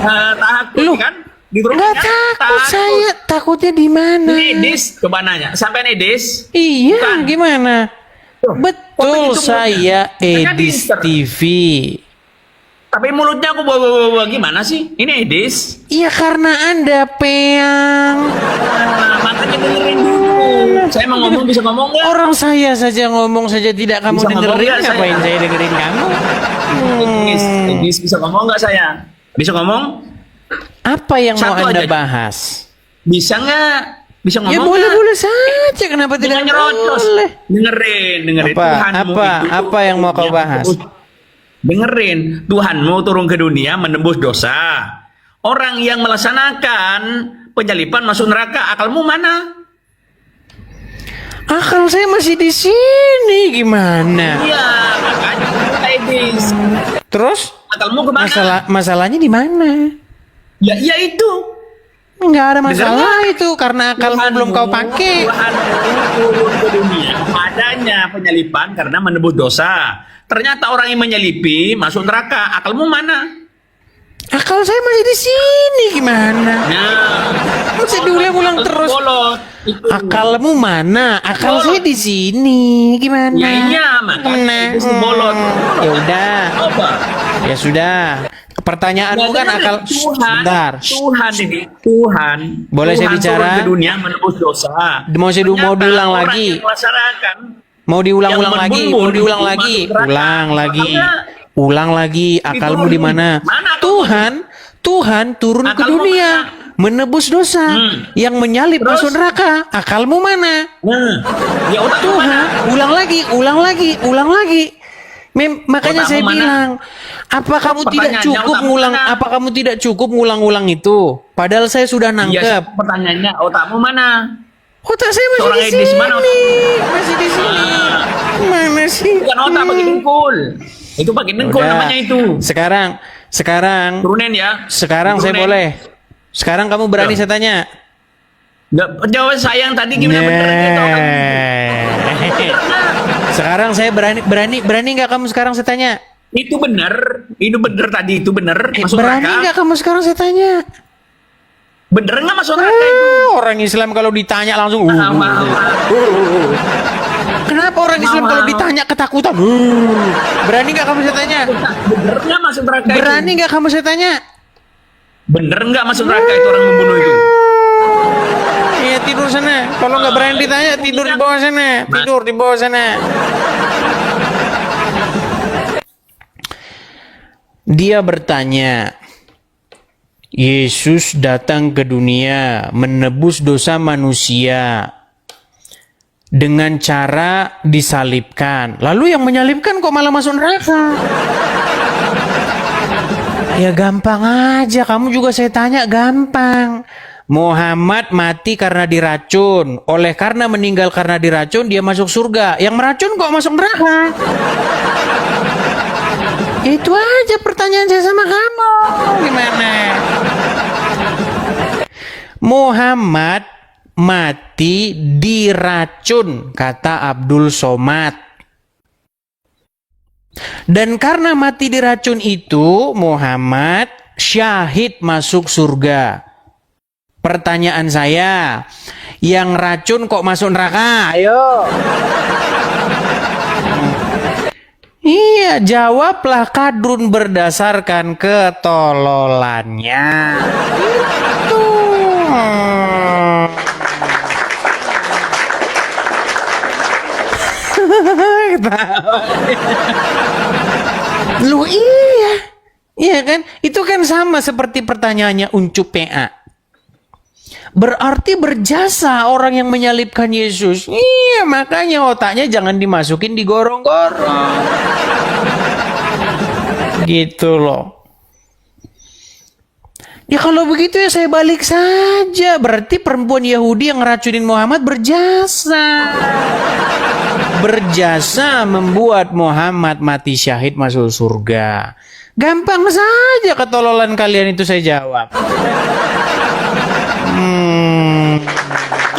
Takut Loh, kan? Di grup nggak kan? takut saya. Takutnya di mana? Ini Idis, coba nanya. Sampai Idis. Iya, Bukan. gimana? Tuh, kok Betul, begitu saya mulutnya? Kan Edis pinter. TV. Tapi mulutnya aku bawa gimana sih? Ini Idis. Iya karena Anda peang. Makanya dengerin dulu. Saya mau ngomong bisa ngomong nggak? Orang saya saja ngomong saja tidak kamu Bisa ngomong dengerin, nggak saya? ngapain saya dengerin kamu? Idis bisa ngomong nggak saya? Bisa ngomong? Apa yang mau Satu Anda aja. bahas? Bisa nggak? Bisa ngomong Ya nggak? boleh-boleh saja, kenapa Jangan tidak nyerocos. boleh? Dengerin Tuhanmu Apa yang mau kau bahas? Dengerin, Tuhanmu turun ke dunia menembus dosa. Orang yang melaksanakan penyalipan masuk neraka, akalmu mana? Akal saya masih di sini, gimana? Iya, makanya kita Idis. Terus Akalmu kemana? masalahnya di mana? Ya, iya itu. Nggak ada masalah itu karena akalmu Tuhanmu- belum kau pakai. Tuhanmu turun ke dunia adanya penyalipan karena menebus dosa. Ternyata orang yang menyelipi masuk neraka. Akalmu mana? Akal saya masih di sini, gimana? Nah, Masih diulang-ulang terus. bolot. Itu. Akalmu mana? Akal Bolot. saya di sini, gimana? Ya iya, makanya itu bolot. Ya udah, Apa? ya sudah. Pertanyaanmu kan akal. Sebentar. Tuhan ini, Tuhan. Boleh saya Tuhan bicara? turun ke dunia menebus dosa. Mau Ternyata diulang orang lagi? yang melaksanakan Mau diulang-ulang Yang lagi, membunuh mau diulang itu lagi, masuk neraka. ulang lagi, akalmu di mana? Mana akalmu? Tuhan turun ke Akalmu dunia, menebus dosa, yang menyalip Terus? masuk neraka. Akalmu mana? Nah, ya otakmu Tuhan, mana? ulang lagi. Makanya Otakmu saya mana? bilang, apa kamu tidak Pertanyaannya, cukup otakmu ngulang? mana? Apa kamu tidak cukup ngulang-ulang itu? Padahal saya sudah Iya, nangkep. pertanyaannya otakmu mana? Otak saya masih Seorang di Edis, sini, mana otakmu? masih di sini. Mana sih? Bukan otak pakai dengkul. Itu pakai dengkul Udah. namanya itu. Sekarang Turunin ya. saya Turunin. boleh. Sekarang kamu berani Tuh. saya tanya. Nggak, jawab saya yang tadi gimana bener gitu. Sekarang saya berani nggak kamu sekarang saya tanya? Itu bener tadi itu bener masuk Berani neraka. nggak kamu sekarang saya tanya? Bener nggak masuk neraka itu? Orang Islam kalau ditanya langsung. Sama. Kenapa orang Islam kalau ditanya ketakutan? Berani nggak kamu saya tanya? Bener nggak masuk neraka itu? Berani nggak kamu saya tanya? Bener nggak masuk neraka itu orang membunuh itu? Iya tidur sana. Kalau nggak berani ditanya tidur di bawah sana. Tidur di bawah sana. Dia bertanya, Yesus datang ke dunia menebus dosa manusia dengan cara disalibkan. Lalu yang menyalibkan kok malah masuk neraka? Ya gampang aja, kamu juga saya tanya gampang. Muhammad mati karena diracun. Oleh karena meninggal karena diracun, dia masuk surga. Yang meracun kok masuk neraka? Itu aja pertanyaan saya sama kamu. Gimana? Muhammad mati diracun, kata Abdul Somad. Dan karena mati diracun itu, Muhammad syahid masuk surga. Pertanyaan saya, yang racun kok masuk neraka? Ayo. Iya, jawablah kadrun berdasarkan ketololannya. Itu. Lu iya. Iya kan? Itu kan sama seperti pertanyaannya Uncup PA. Berarti berjasa orang yang menyalibkan Yesus. Iya, makanya otaknya jangan dimasukin di gorong-gorong. Gitu loh. Ya kalau begitu ya saya balik saja. Berarti perempuan Yahudi yang ngeracunin Muhammad berjasa. Berjasa membuat Muhammad mati syahid masuk surga. Gampang saja ketololan kalian itu saya jawab.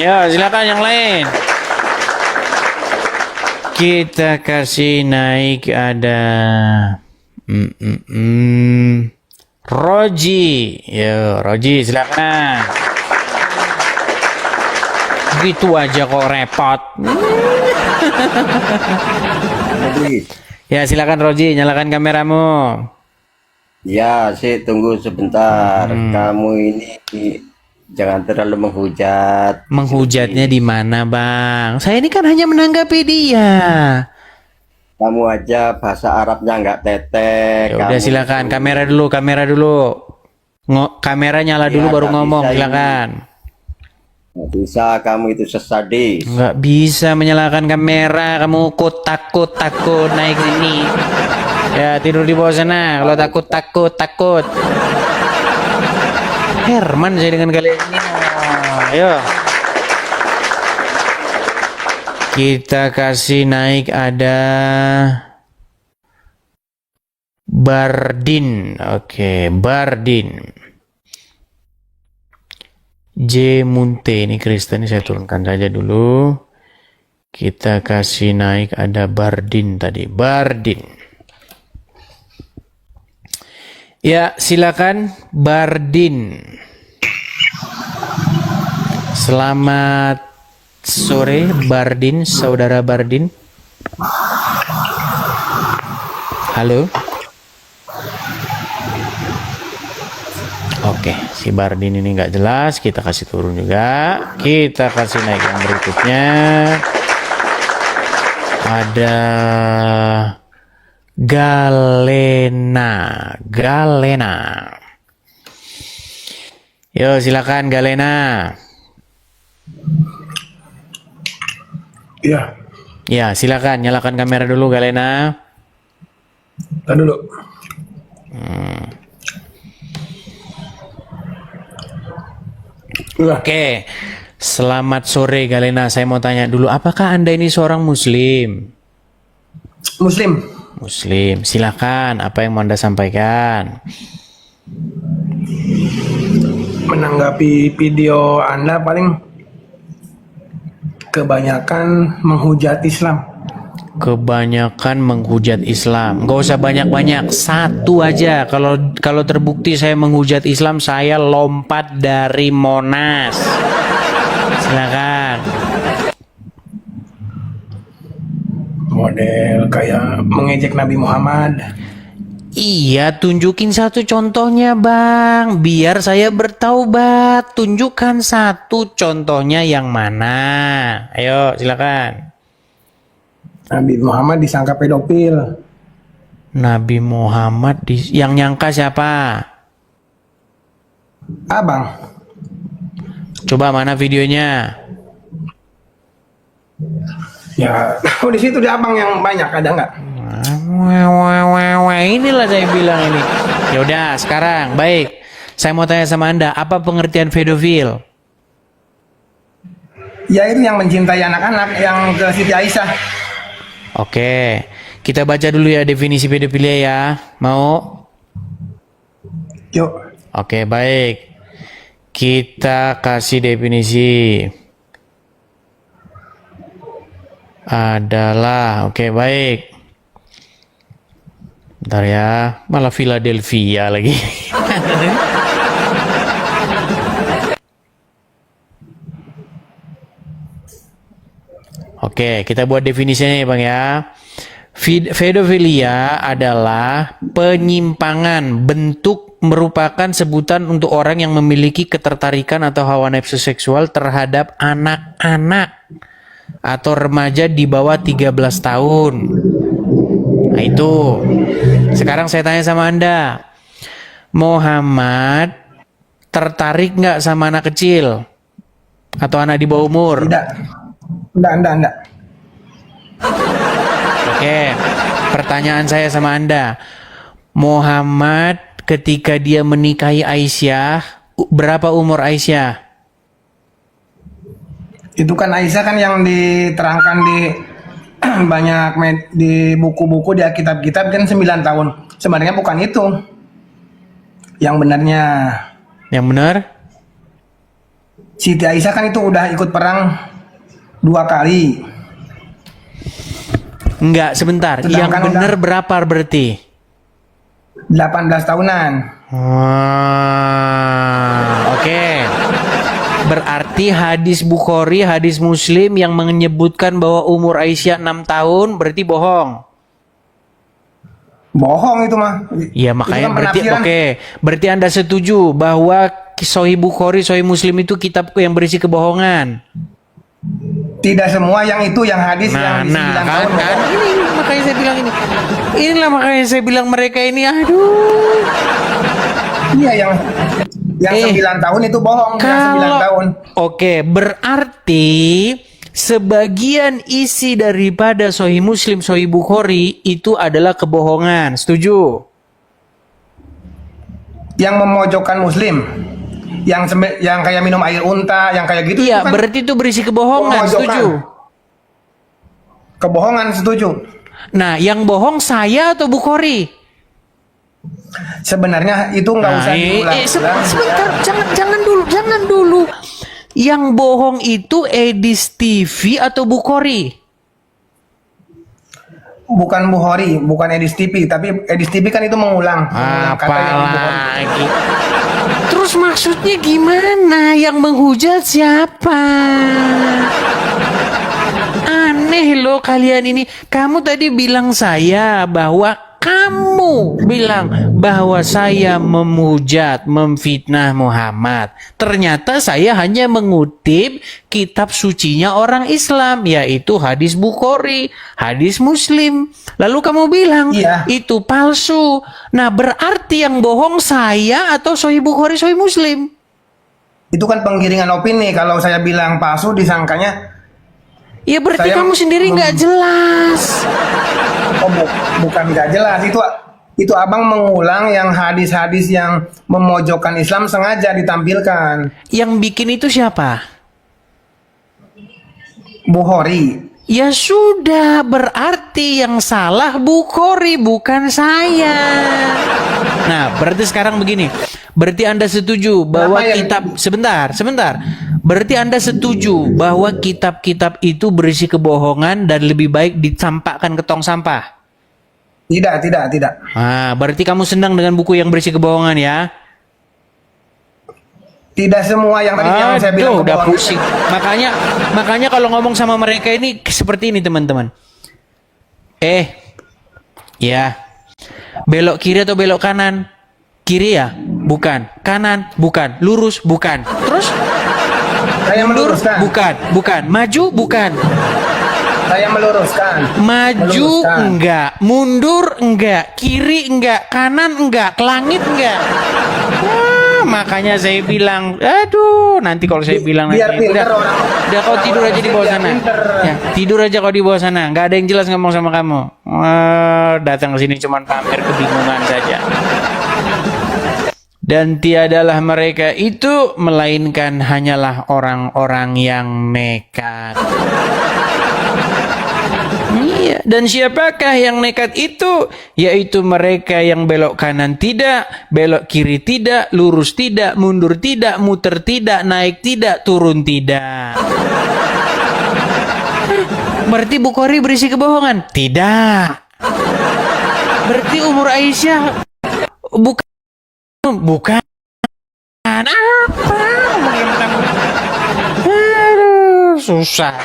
Ya silakan yang lain. Kita kasih naik ada Roji. Ya Roji silakan. Gitu aja kok repot. Ya silakan Roji, nyalakan kameramu. Ya, sih tunggu sebentar. Kamu ini jangan terlalu menghujat. Menghujatnya di mana, Bang? Saya ini kan hanya menanggapi dia. Kamu aja bahasa Arabnya nggak tetek. Ya udah silakan, kamera dulu. Kamera nyala dulu Ya, baru nggak ngomong, bisa ini. silakan. Nggak bisa, kamu itu sesadis. Nggak bisa menyalakan kamera, kamu takut naik sini. Ya tidur di bawah sana, kalau takut. Herman saya dengan kalian ini. Ayo. Kita kasih naik ada Bardin. Oke, Bardin. J Munte ini Kristen, ini saya turunkan saja dulu. Kita kasih naik ada Bardin tadi. Bardin. Ya, silakan Bardin. Selamat sore Bardin, saudara Bardin. Halo. Oke, si Bardin ini nggak jelas, kita kasih turun juga. Kita kasih naik yang berikutnya. Ada Galena. Yo, silakan Galena. Iya, Ya, silakan nyalakan kamera dulu Galena. tahan dulu. Oke. Selamat sore Galena. Saya mau tanya dulu, apakah Anda ini seorang muslim? Muslim. Muslim. Silakan, apa yang mau Anda sampaikan? Menanggapi video Anda paling kebanyakan menghujat Islam. Kebanyakan menghujat Islam. Gak usah banyak-banyak, satu aja. Kalau terbukti saya menghujat Islam, saya lompat dari Monas. Silakan. Model kayak mengejek Nabi Muhammad. Iya, tunjukin satu contohnya Bang, biar saya bertaubat. Tunjukkan satu contohnya yang mana. Ayo, silakan. Nabi Muhammad disangka pedofil. Nabi Muhammad yang nyangka siapa? Abang. Coba mana videonya? Ya, di situ di abang yang banyak ada nggak? Wah, inilah saya bilang ini. Ya udah, sekarang baik. Saya mau tanya sama Anda, apa pengertian pedofil? Ya itu yang mencintai anak-anak yang ke Siti Aisyah. Oke, kita baca dulu ya definisi pedofilia ya. Mau? Yuk. Oke, baik. Kita kasih definisi. Adalah, oke, baik. Bentar ya, malah Philadelphia lagi. Oke, kita buat definisinya ya Bang ya. Pedofilia adalah penyimpangan bentuk merupakan sebutan untuk orang yang memiliki ketertarikan atau hawa nafsu seksual terhadap anak-anak atau remaja di bawah 13 tahun. Nah itu. Sekarang saya tanya sama Anda. Muhammad tertarik nggak sama anak kecil? Atau anak di bawah umur? Tidak. Enggak. Oke, pertanyaan saya sama Anda. Muhammad ketika dia menikahi Aisyah, berapa umur Aisyah? Itu kan Aisyah kan yang diterangkan di di buku-buku, di kitab-kitab kan 9 tahun. Sebenarnya bukan itu. Yang benarnya. Yang benar? Siti Aisyah kan itu udah ikut perang 2 kali. Enggak, sebentar. Sedangkan Yang benar berapa berarti? 18 tahunan. Oke. Berarti hadis Bukhari, hadis Muslim yang menyebutkan bahwa umur Aisyah 6 tahun berarti bohong. Bohong itu mah. Iya, makanya kan berarti penafsiran. oke. Berarti Anda setuju bahwa Sahih Bukhari, Sahih Muslim itu kitab yang berisi kebohongan. Tidak semua yang itu yang hadis yang 9 tahun. Ini makanya saya bilang ini. Inilah makanya saya bilang mereka ini aduh. Iya yang 9 tahun itu bohong, yang 9 tahun. Oke, berarti sebagian isi daripada Sahih Muslim, Sahih Bukhari itu adalah kebohongan. Setuju? Yang memojokkan Muslim. Yang kayak minum air unta, yang kayak gitu. Iya, itu kan berarti itu berisi kebohongan. memojokkan. Setuju? Kebohongan, setuju. Nah, yang bohong saya atau Bukhari? Sebenarnya itu nggak usah diulang. Sebentar, jangan dulu. Yang bohong itu Edis TV atau Bukhari? Bukan Bukhari, bukan Edis TV, tapi Edis TV kan itu mengulang kata yang Bukhari. Apalagi. Terus maksudnya gimana? Yang menghujat siapa? Aneh loh kalian ini. Kamu tadi bilang saya bahwa kamu bilang bahwa saya memujat, memfitnah Muhammad. Ternyata saya hanya mengutip kitab sucinya orang Islam, yaitu hadis Bukhari, hadis Muslim. Lalu kamu bilang itu palsu. Nah, berarti yang bohong saya atau Sahih Bukhari, Sahih Muslim? Itu kan penggiringan opini. Kalau saya bilang palsu, disangkanya. Ya berarti kamu sendiri nggak jelas. Oh, bukan nggak jelas. Itu abang mengulang yang hadis-hadis yang memojokkan Islam sengaja ditampilkan. Yang bikin itu siapa? Bukhari. Ya sudah, berarti yang salah Bukhari, bukan saya. Nah, berarti sekarang begini. Berarti Anda setuju bahwa Sebentar. Berarti Anda setuju bahwa kitab-kitab itu berisi kebohongan dan lebih baik dicampakkan ke tong sampah? Tidak. Ah, berarti kamu senang dengan buku yang berisi kebohongan ya? Tidak semua yang tadi yang saya bilang udah kebohongan. pusing. Makanya kalau ngomong sama mereka ini seperti ini, teman-teman. Ya. Belok kiri atau belok kanan? Kiri ya? Bukan. Kanan? Bukan. Lurus? Bukan. Terus? Saya mundur? meluruskan. Bukan. Maju? Bukan. Saya meluruskan. Maju enggak, mundur enggak, kiri enggak, kanan enggak, ke langit enggak. Makanya saya bilang, aduh, nanti kalau saya bilang Biar nanti pinter orang. udah kau tidur aja di bawah sana. Ya, tidur aja kau di bawah sana. Nggak ada yang jelas ngomong sama kamu. Datang ke sini cuma pamer kebingungan saja. Dan tiadalah mereka itu melainkan hanyalah orang-orang yang nekat. Iya, dan siapakah yang nekat itu? Yaitu mereka yang belok kanan tidak, belok kiri tidak, lurus tidak, mundur tidak, muter tidak, naik tidak, turun tidak. Berarti Bukhari berisi kebohongan? Tidak. Berarti umur Aisyah bukan. Apa? Aduh, susah.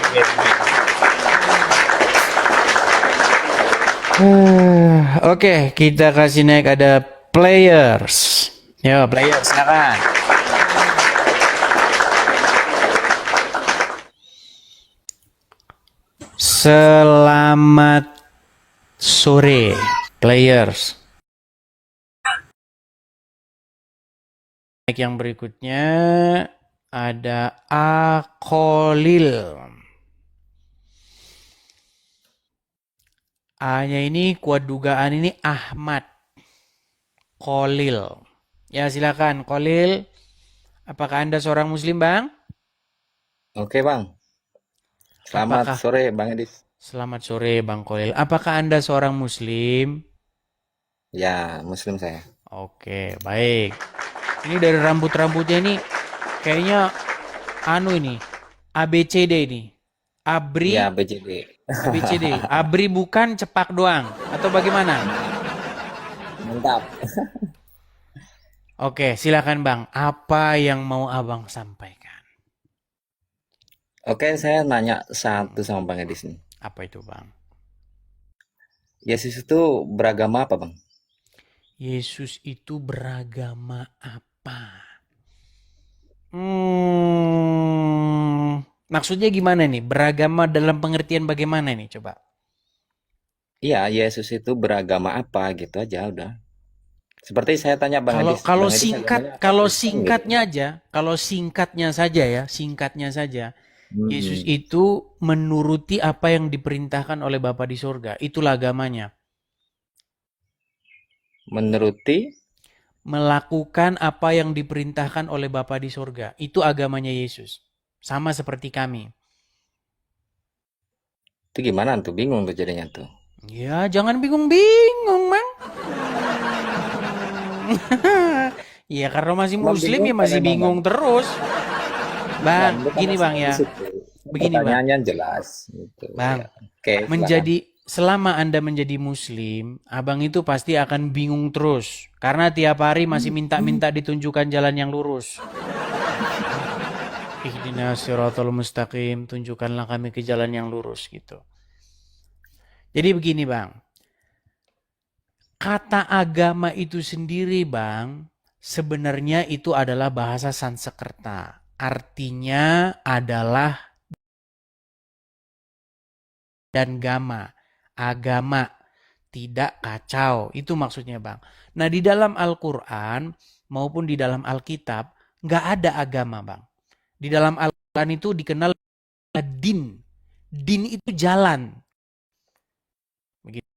Oke, kita kasih naik ada players. Yo, players, silakan. Selamat sore, players. Yang berikutnya ada Akolil. A-nya ini kuat dugaan ini Ahmad Kolil. Ya silakan Kolil. Apakah Anda seorang muslim, Bang? Oke Bang, selamat Apakah sore Bang Edis. Selamat sore, Bang Kolil. Apakah Anda seorang muslim? Ya, Muslim saya. Oke, baik. Ini dari rambut-rambutnya ini kayaknya anu ini ABCD ini. Abri, Ya, BJD. ABCD. Abri bukan cepak doang atau bagaimana? Mantap. Oke, silakan Bang. Apa yang mau Abang sampaikan? Oke, saya nanya satu sama Bang Edis nih. Apa itu, Bang? Yesus itu beragama apa Bang? Yesus itu beragama apa? Maksudnya gimana nih? Beragama dalam pengertian bagaimana nih? Coba. Iya, Yesus itu beragama apa gitu aja udah. Seperti saya tanya Bang Kalau Edis, kalau Bang Edis singkat, agamanya apa? kalau Kristen gitu. singkatnya aja, kalau singkatnya saja ya, singkatnya saja, Yesus Mm-mm. itu menuruti apa yang diperintahkan oleh Bapa di surga. Itulah agamanya. Menuruti, Melakukan apa yang diperintahkan oleh Bapa di surga. Itu agamanya Yesus. Sama seperti kami. itu gimana tuh? Bingung tuh jadinya tuh. Ya, jangan bingung-bingung, Mang. Iya, karena masih muslim ya masih Membingungkan emang Bang. bingung terus. Bang, Bukan gini Bang masalah di ya. situ. Begini Bang. Pertanyaannya jelas gitu. Bang, Ya. Oke, silakan. menjadi selama Anda menjadi muslim, Abang itu pasti akan bingung terus. Karena tiap hari masih minta-minta ditunjukkan jalan yang lurus. Ihdinas siratal mustaqim, tunjukkanlah kami ke jalan yang lurus gitu. Jadi begini Bang, kata agama itu sendiri Bang, sebenarnya itu adalah bahasa Sanskerta. Artinya adalah dan gama. Agama, tidak kacau. Itu maksudnya Bang. Nah di dalam Al-Quran maupun di dalam Alkitab, nggak ada agama Bang. Di dalam Al-Quran itu dikenal din. Din itu jalan. Begitu.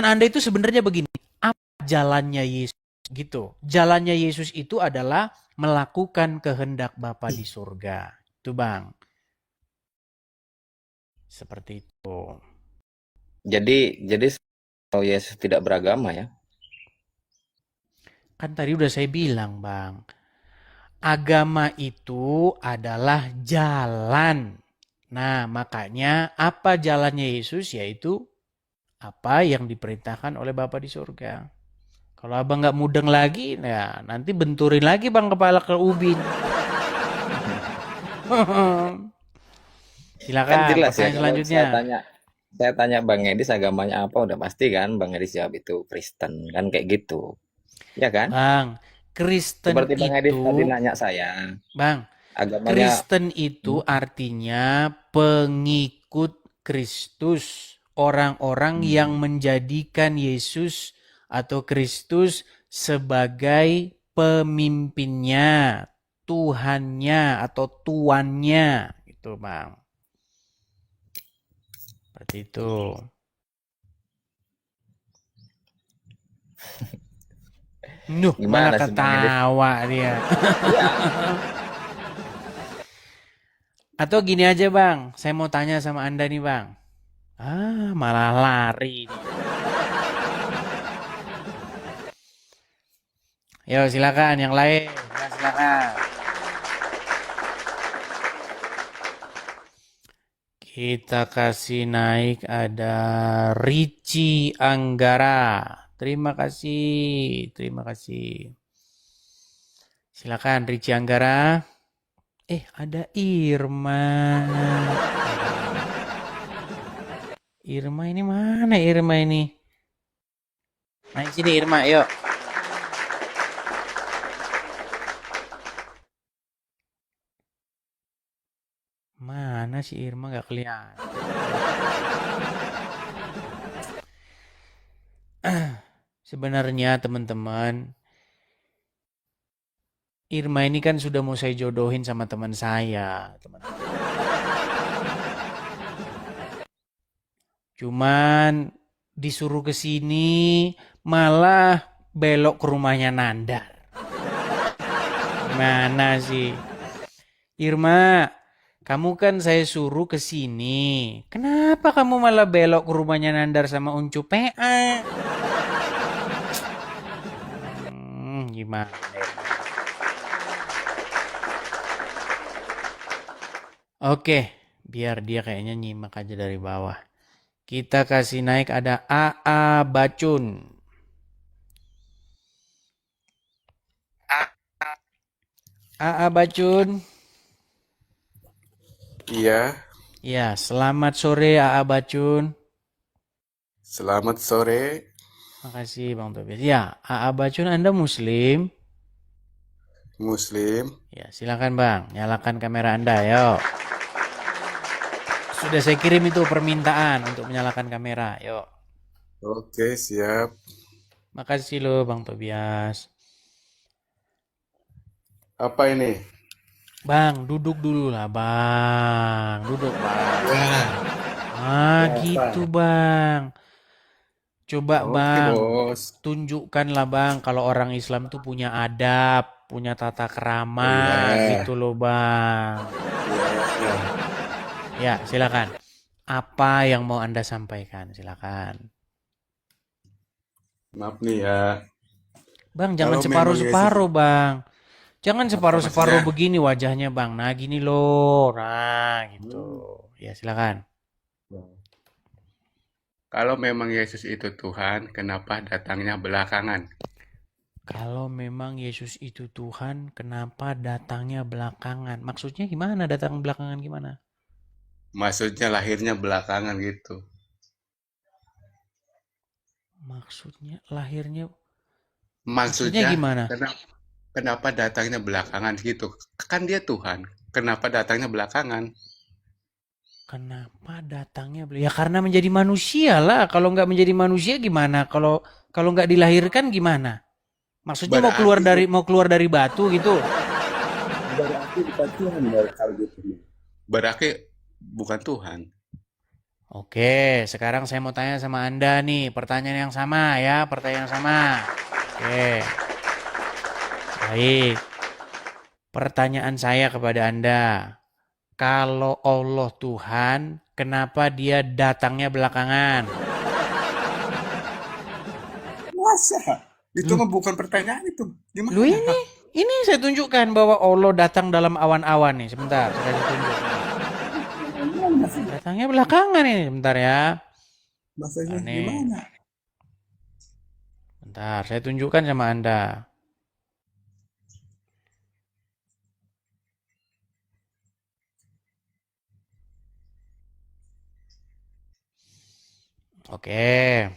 Anda itu sebenarnya begini, apa jalannya Yesus gitu. Jalannya Yesus itu adalah melakukan kehendak Bapa di surga. Itu Bang. Seperti itu. Jadi kalau Yesus tidak beragama ya. Kan tadi udah saya bilang Bang. Agama itu adalah jalan. Nah makanya apa jalannya Yesus yaitu apa yang diperintahkan oleh Bapa di surga. Kalau abang nggak mudeng lagi, ya nanti benturin lagi Bang kepala ke ubin. Silakan Kan jelas ya pertanyaan kalau selanjutnya. saya tanya Bang Edis agamanya apa udah pasti kan Bang Edis jawab itu Kristen kan kayak gitu. Ya kan? Bang, Kristen Seperti Bang Edis tadi itu, nanya saya, Bang, agamanya Kristen itu artinya pengikut Kristus. Orang-orang yang menjadikan Yesus atau Kristus sebagai pemimpinnya, Tuhannya atau tuannya. Gitu Bang. Seperti itu. Nuh, malah gimana sih Bang Edis? ketawa dia. Atau gini aja Bang, saya mau tanya sama Anda nih Bang. Ah, malah lari. Yo, silakan yang lain. Ya, silakan. Kita kasih naik ada Ricci Anggara. Terima kasih. Terima kasih. Silakan Ricci Anggara. Ada Irma. Irma ini mana Irma ini? Naik sini Irma, yuk. Mana si Irma gak kelihatan? Sebenarnya teman-teman, Irma ini kan sudah mau saya jodohin sama teman saya, teman-teman. Cuman disuruh ke sini malah belok ke rumahnya Nandar. Mana sih? Irma, kamu kan saya suruh ke sini. Kenapa kamu malah belok ke rumahnya Nandar sama Uncu PA? Gimana? Oke, biar dia kayaknya nyimak aja dari bawah. Kita kasih naik ada AA Bacun. AA Bacun. Iya, Ya, selamat sore AA Bacun. selamat sore. Makasih Bang Tobias. Ya, AA Bacun Anda Muslim? Muslim. Ya, silakan Bang, nyalakan kamera Anda, yuk. Sudah saya kirim itu permintaan untuk menyalakan kamera, yuk. Oke, siap. Makasih loh Bang Tobias. Apa ini? Bang, duduk dulu lah Bang. Duduk Bang. Gitu Bang. Coba Oke, Bang, bos. tunjukkanlah Bang kalau orang Islam tuh punya adab, punya tata krama Iya. gitu loh Bang. Iya. Ya, silakan. Apa yang mau Anda sampaikan? Silakan. Maaf nih ya. Bang, jangan Kalau memang separuh-separuh Bang. Jangan Apa separuh-separuh maksudnya? begini wajahnya Bang. Nah, gini loh. Nah, gitu. Ya, silakan. Kalau memang Yesus itu Tuhan, kenapa datangnya belakangan? Kalau memang Yesus itu Tuhan, kenapa datangnya belakangan? Maksudnya gimana datang belakangan gimana? Maksudnya lahirnya belakangan gitu. Maksudnya lahirnya Maksudnya, gimana? kenapa datangnya belakangan gitu? Kan dia Tuhan. Kenapa datangnya belakangan? Kenapa datangnya ya karena menjadi manusia lah. Kalau nggak menjadi manusia gimana? Kalau nggak dilahirkan gimana? Maksudnya Berarti mau keluar dari batu gitu? berarti bukan Tuhan ya kalau gitu. Berarti bukan Tuhan. Oke, sekarang saya mau tanya sama Anda nih, pertanyaan yang sama ya, pertanyaan yang sama. Oke. Baik. Pertanyaan saya kepada Anda. Kalau Allah Tuhan, kenapa dia datangnya belakangan? Masa? Itu mah bukan pertanyaan itu. Gimana? Lu ini saya tunjukkan bahwa Allah datang dalam awan-awan nih. Sebentar, saya kasih tunjuk. Datangnya belakangan ini, sebentar ya. Maksudnya Nih. gimana? Bentar, saya tunjukkan sama Anda. Oke.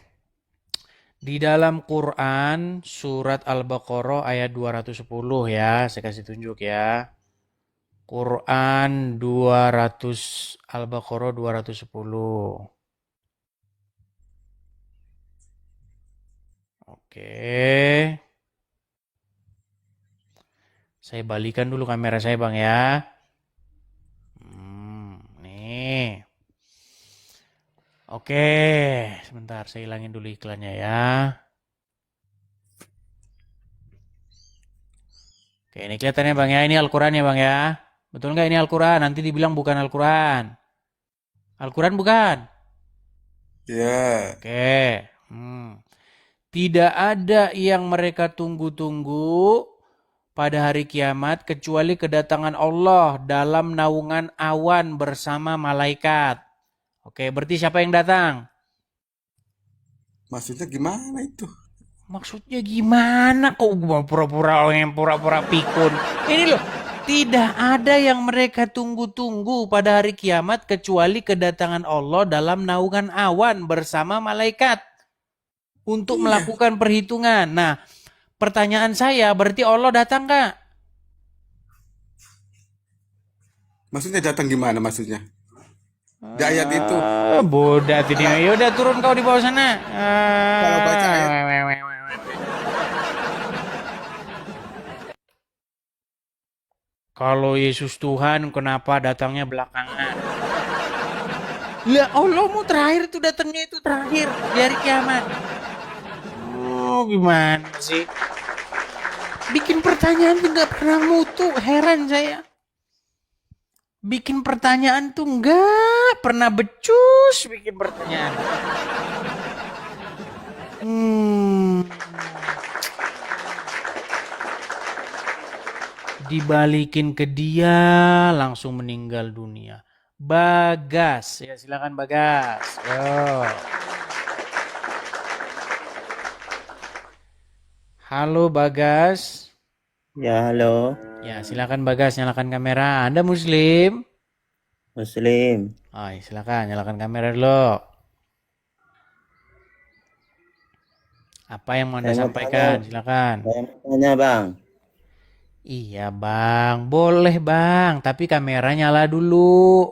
Di dalam Quran surat Al-Baqarah ayat 210 ya, saya kasih tunjuk ya. Quran 200 Al-Baqarah 210. Oke. Saya balikan dulu kamera saya, Bang ya. Nih. Oke, sebentar saya hilangin dulu iklannya ya. Oke, ini kelihatannya Bang ya, ini Al-Quran ya Bang ya. Betul nggak ini Al-Quran? Nanti dibilang bukan Al-Quran. Al-Quran bukan? Ya. Oke. Tidak ada yang mereka tunggu-tunggu pada hari kiamat kecuali kedatangan Allah dalam naungan awan bersama malaikat. Oke, berarti siapa yang datang? Maksudnya gimana itu? Maksudnya gimana kok gua pura-pura orang yang pura-pura pikun? Ini loh, Tidak ada yang mereka tunggu-tunggu pada hari kiamat kecuali kedatangan Allah dalam naungan awan bersama malaikat untuk melakukan perhitungan. Nah, pertanyaan saya, berarti Allah datang nggak? Maksudnya datang gimana maksudnya? Di ayat itu. Bodat ini. Yaudah turun kau di bawah sana. Kalau baca ayat. Kalau Yesus Tuhan, kenapa datangnya belakangan? Ya Allah mau terakhir itu datangnya itu terakhir di hari kiamat. Oh gimana sih? Bikin pertanyaan tuh nggak pernah mutu, heran saya. Bikin pertanyaan tuh nggak pernah becus bikin pertanyaan. Dibalikin ke dia langsung meninggal dunia. Bagas, ya silakan Bagas. Yo. Halo Bagas. Ya, halo. Ya silakan Bagas, nyalakan kamera. Anda Muslim? Muslim. Oh, silakan nyalakan kamera dulu. Apa yang mau Anda sampaikan? Silakan. Saya mau tanya, Bang. Iya Bang, boleh Bang, tapi kamera nyala dulu.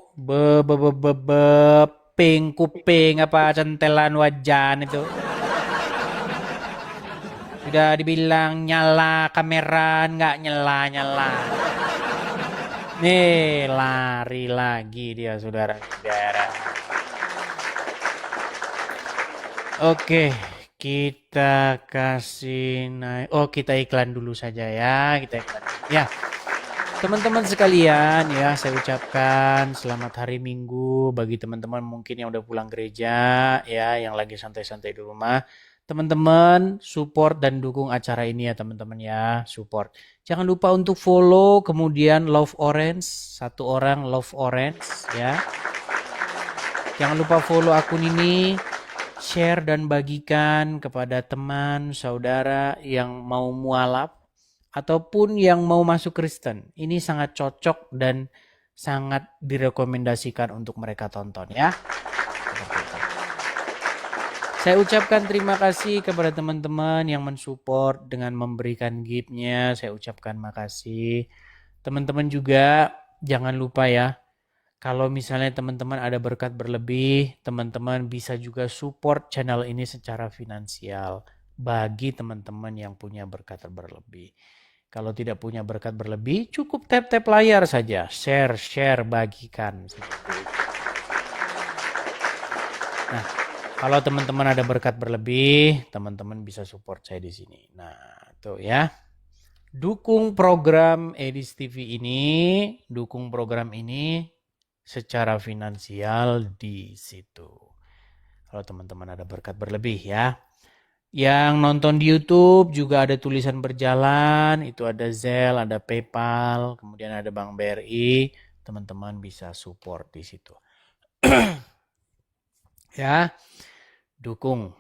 Ping kuping apa centelan wajan itu. Sudah dibilang nyala kamera nggak nyala. Nih lari lagi dia saudara-saudara. Oke, kita kasih naik. Oh, kita iklan dulu saja ya. Kita iklan. Ya, teman-teman sekalian ya, saya ucapkan selamat hari Minggu bagi teman-teman mungkin yang udah pulang gereja ya, yang lagi santai-santai di rumah. Teman-teman support dan dukung acara ini ya teman-teman ya, support. Jangan lupa untuk follow, kemudian Love Orange, satu orang Love Orange ya. Jangan lupa follow akun ini, share dan bagikan kepada teman, saudara yang mau mualaf ataupun yang mau masuk Kristen. Ini sangat cocok dan sangat direkomendasikan untuk mereka tonton ya. Saya ucapkan terima kasih kepada teman-teman yang mensupport dengan memberikan gift-nya. Saya ucapkan makasih. Teman-teman juga jangan lupa ya, kalau misalnya teman-teman ada berkat berlebih, teman-teman bisa juga support channel ini secara finansial bagi teman-teman yang punya berkat berlebih. Kalau tidak punya berkat berlebih, cukup tap-tap layar saja, share, bagikan. Nah, kalau teman-teman ada berkat berlebih, teman-teman bisa support saya di sini. Nah, tuh ya. Dukung program Edis TV ini, secara finansial di situ. Kalau teman-teman ada berkat berlebih ya. Yang nonton di YouTube juga ada tulisan berjalan, itu ada Zelle, ada PayPal, kemudian ada Bank BRI, teman-teman bisa support di situ. Ya, dukung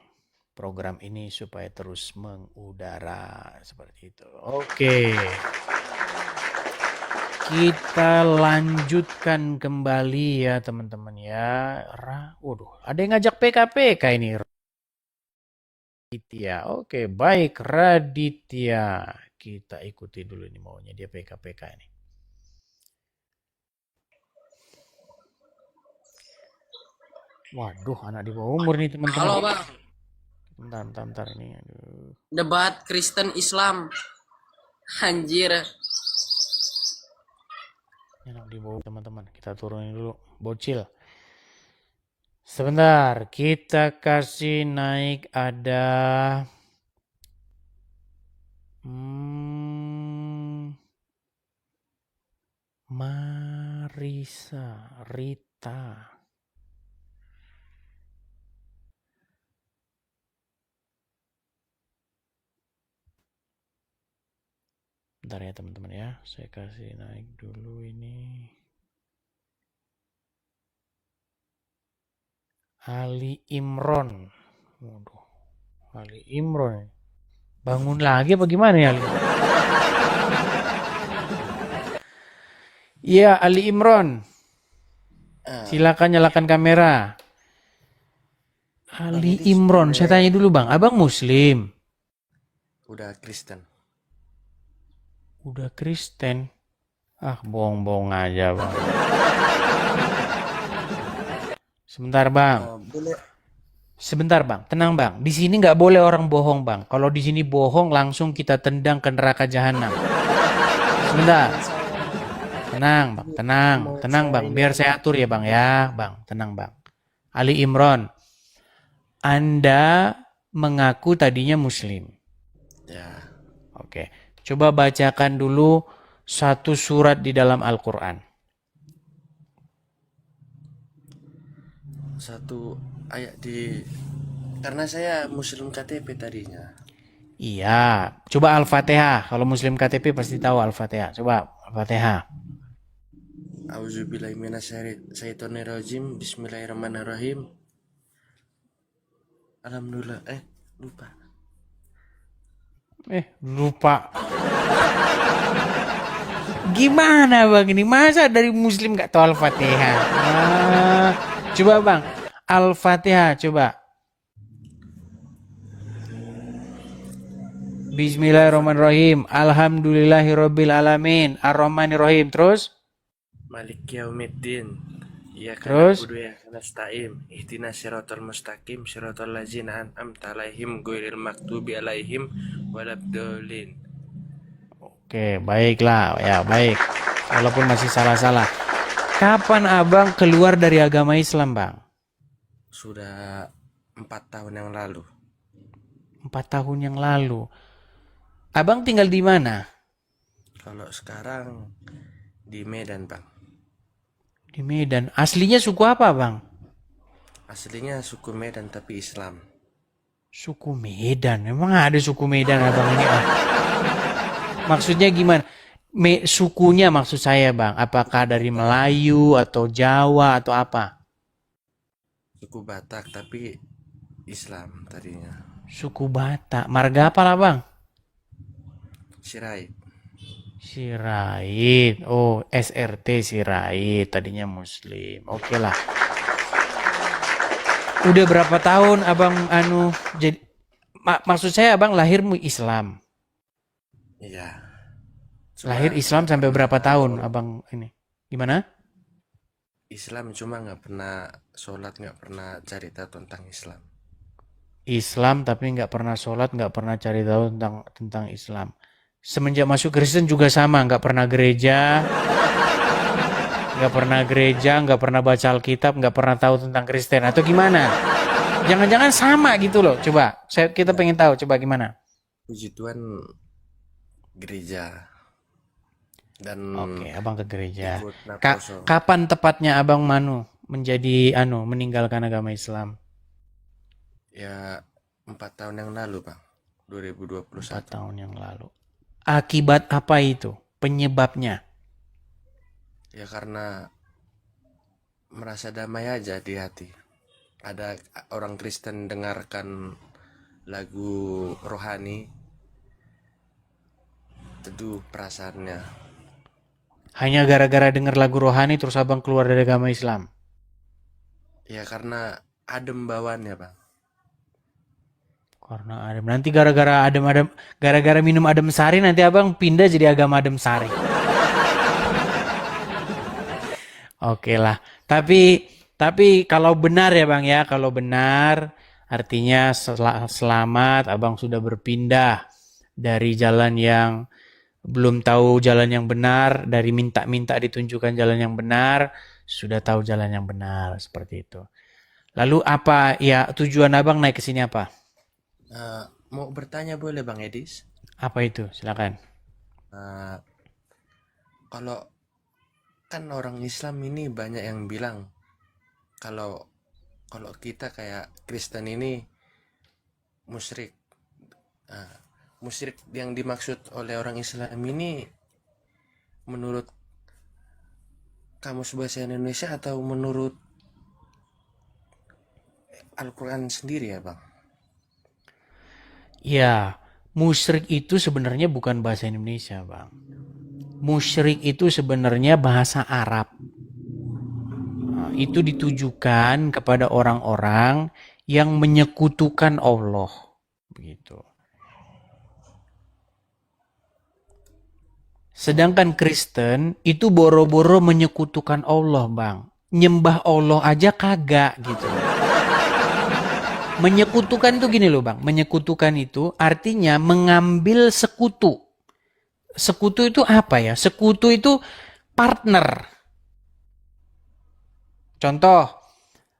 program ini supaya terus mengudara seperti itu. Oke. Kita lanjutkan kembali ya teman-teman ya. Waduh, ada yang ngajak PKPK ini. Raditya. Oke, baik Raditya. Kita ikuti dulu ini maunya dia PKPK ini. Waduh, anak di bawah umur nih teman-teman. Halo Bang. Bentar ini. Aduh. Debat Kristen Islam. Anjir. Anak di bawah teman-teman. Kita turunin dulu. Bocil. Sebentar, kita kasih naik ada Marisa, Rita. Bentar ya teman-teman ya, saya kasih naik dulu ini. Ali Imron. Waduh, Ali Imron. Bangun lagi apa gimana ya Ali? Iya, Ali Imron. Silakan nyalakan kamera. Ali Imron, saya tanya dulu bang, abang Muslim? Udah Kristen. Udah Kristen? Ah, bohong-bohong aja bang. Sebentar bang. Boleh. Sebentar bang, tenang bang. Di sini nggak boleh orang bohong bang. Kalau di sini bohong langsung kita tendang ke neraka jahanam. Sebentar. Tenang bang, tenang bang. Biar saya atur ya bang ya, bang. Tenang bang. Ali Imron, Anda mengaku tadinya Muslim. Ya. Oke, coba bacakan dulu satu surat di dalam Al-Quran. Satu ayat karena saya Muslim KTP tadinya. Iya, coba Al-Fatihah. Kalau Muslim KTP pasti tahu Al-Fatihah. Coba Al-Fatihah. Auzubillahi minasyaitonirrajim. Bismillahirrahmanirrahim. Alhamdulillah. Lupa. Gimana bang ini? Masa dari Muslim gak tahu Al-Fatihah? Coba bang, Al-Fatihah coba. Bismillahirrahmanirrahim. Alhamdulillahirabbil alamin. Ar-Rahmanirrahim. Terus? Maliki yaumiddin. Iyyaka Terus? na'budu wa iyyaka nasta'in. Ihdinas siratal mustaqim, siratal ladzina an'amta 'alaihim ghairil maghdubi 'alaihim waladdallin. Oke, baiklah. Ya, baik. Walaupun masih salah-salah. Kapan abang keluar dari agama Islam, bang? Sudah 4 tahun yang lalu. 4 tahun yang lalu. Abang tinggal di mana? Kalau sekarang di Medan, Bang. Di Medan. Aslinya suku apa, bang? Aslinya suku Medan tapi Islam. Suku Medan? Emang ada suku Medan abang ini? Maksudnya gimana? Sukunya maksud saya, bang. Apakah dari Melayu atau Jawa atau apa? Suku Batak tapi Islam tadinya. Suku Batak. Marga apa lah, bang? Sirait. Sirait. Oh, SRT Sirait. Tadinya Muslim. Oke lah. Udah berapa tahun abang jadi maksud saya abang lahir Islam. Iya. Lahir Islam sampai berapa tahun abang ini? Gimana? Islam cuma nggak pernah sholat, nggak pernah cari tahu tentang Islam. Islam tapi nggak pernah sholat, nggak pernah cari tahu tentang Islam. Semenjak masuk Kristen juga sama, nggak pernah gereja, nggak pernah baca Alkitab, nggak pernah tahu tentang Kristen atau gimana? Jangan-jangan sama gitu loh. Coba, kita pengen tahu. Coba gimana? Puji Tuhan, gereja. Dan Oke, abang ke gereja. ikut Naposo. Kapan tepatnya abang meninggalkan agama Islam? Ya 4 tahun yang lalu, Bang. 2021. 4 tahun yang lalu. Akibat apa itu? Penyebabnya? Ya karena merasa damai aja di hati. Ada orang Kristen dengarkan lagu rohani, teduh perasaannya. Hanya gara-gara dengar lagu rohani terus abang keluar dari agama Islam? Ya karena adem bawaannya, Bang. Karena adem. Nanti gara-gara minum adem sari nanti abang pindah jadi agama adem sari. Oke lah. Tapi kalau benar ya bang ya, kalau benar artinya selamat abang sudah berpindah dari jalan yang belum tahu jalan yang benar, dari minta-minta ditunjukkan jalan yang benar, sudah tahu jalan yang benar, seperti itu. Lalu apa ya tujuan abang naik ke sini apa? Mau bertanya boleh Bang Edis? Apa itu? Silakan. Kalau kan orang Islam ini banyak yang bilang kalau kita kayak Kristen ini musyrik. Musyrik yang dimaksud oleh orang Islam ini menurut Kamus Bahasa Indonesia atau menurut Al-Quran sendiri ya Bang? Ya, musyrik itu sebenarnya bukan bahasa Indonesia, Bang. Musyrik itu sebenarnya bahasa Arab. Nah, itu ditujukan kepada orang-orang yang menyekutukan Allah. Begitu. Sedangkan Kristen itu boro-boro menyekutukan Allah, Bang. Nyembah Allah aja kagak gitu. Menyekutukan itu gini loh, Bang. Menyekutukan itu artinya mengambil sekutu. Sekutu itu apa ya? Sekutu itu partner. Contoh,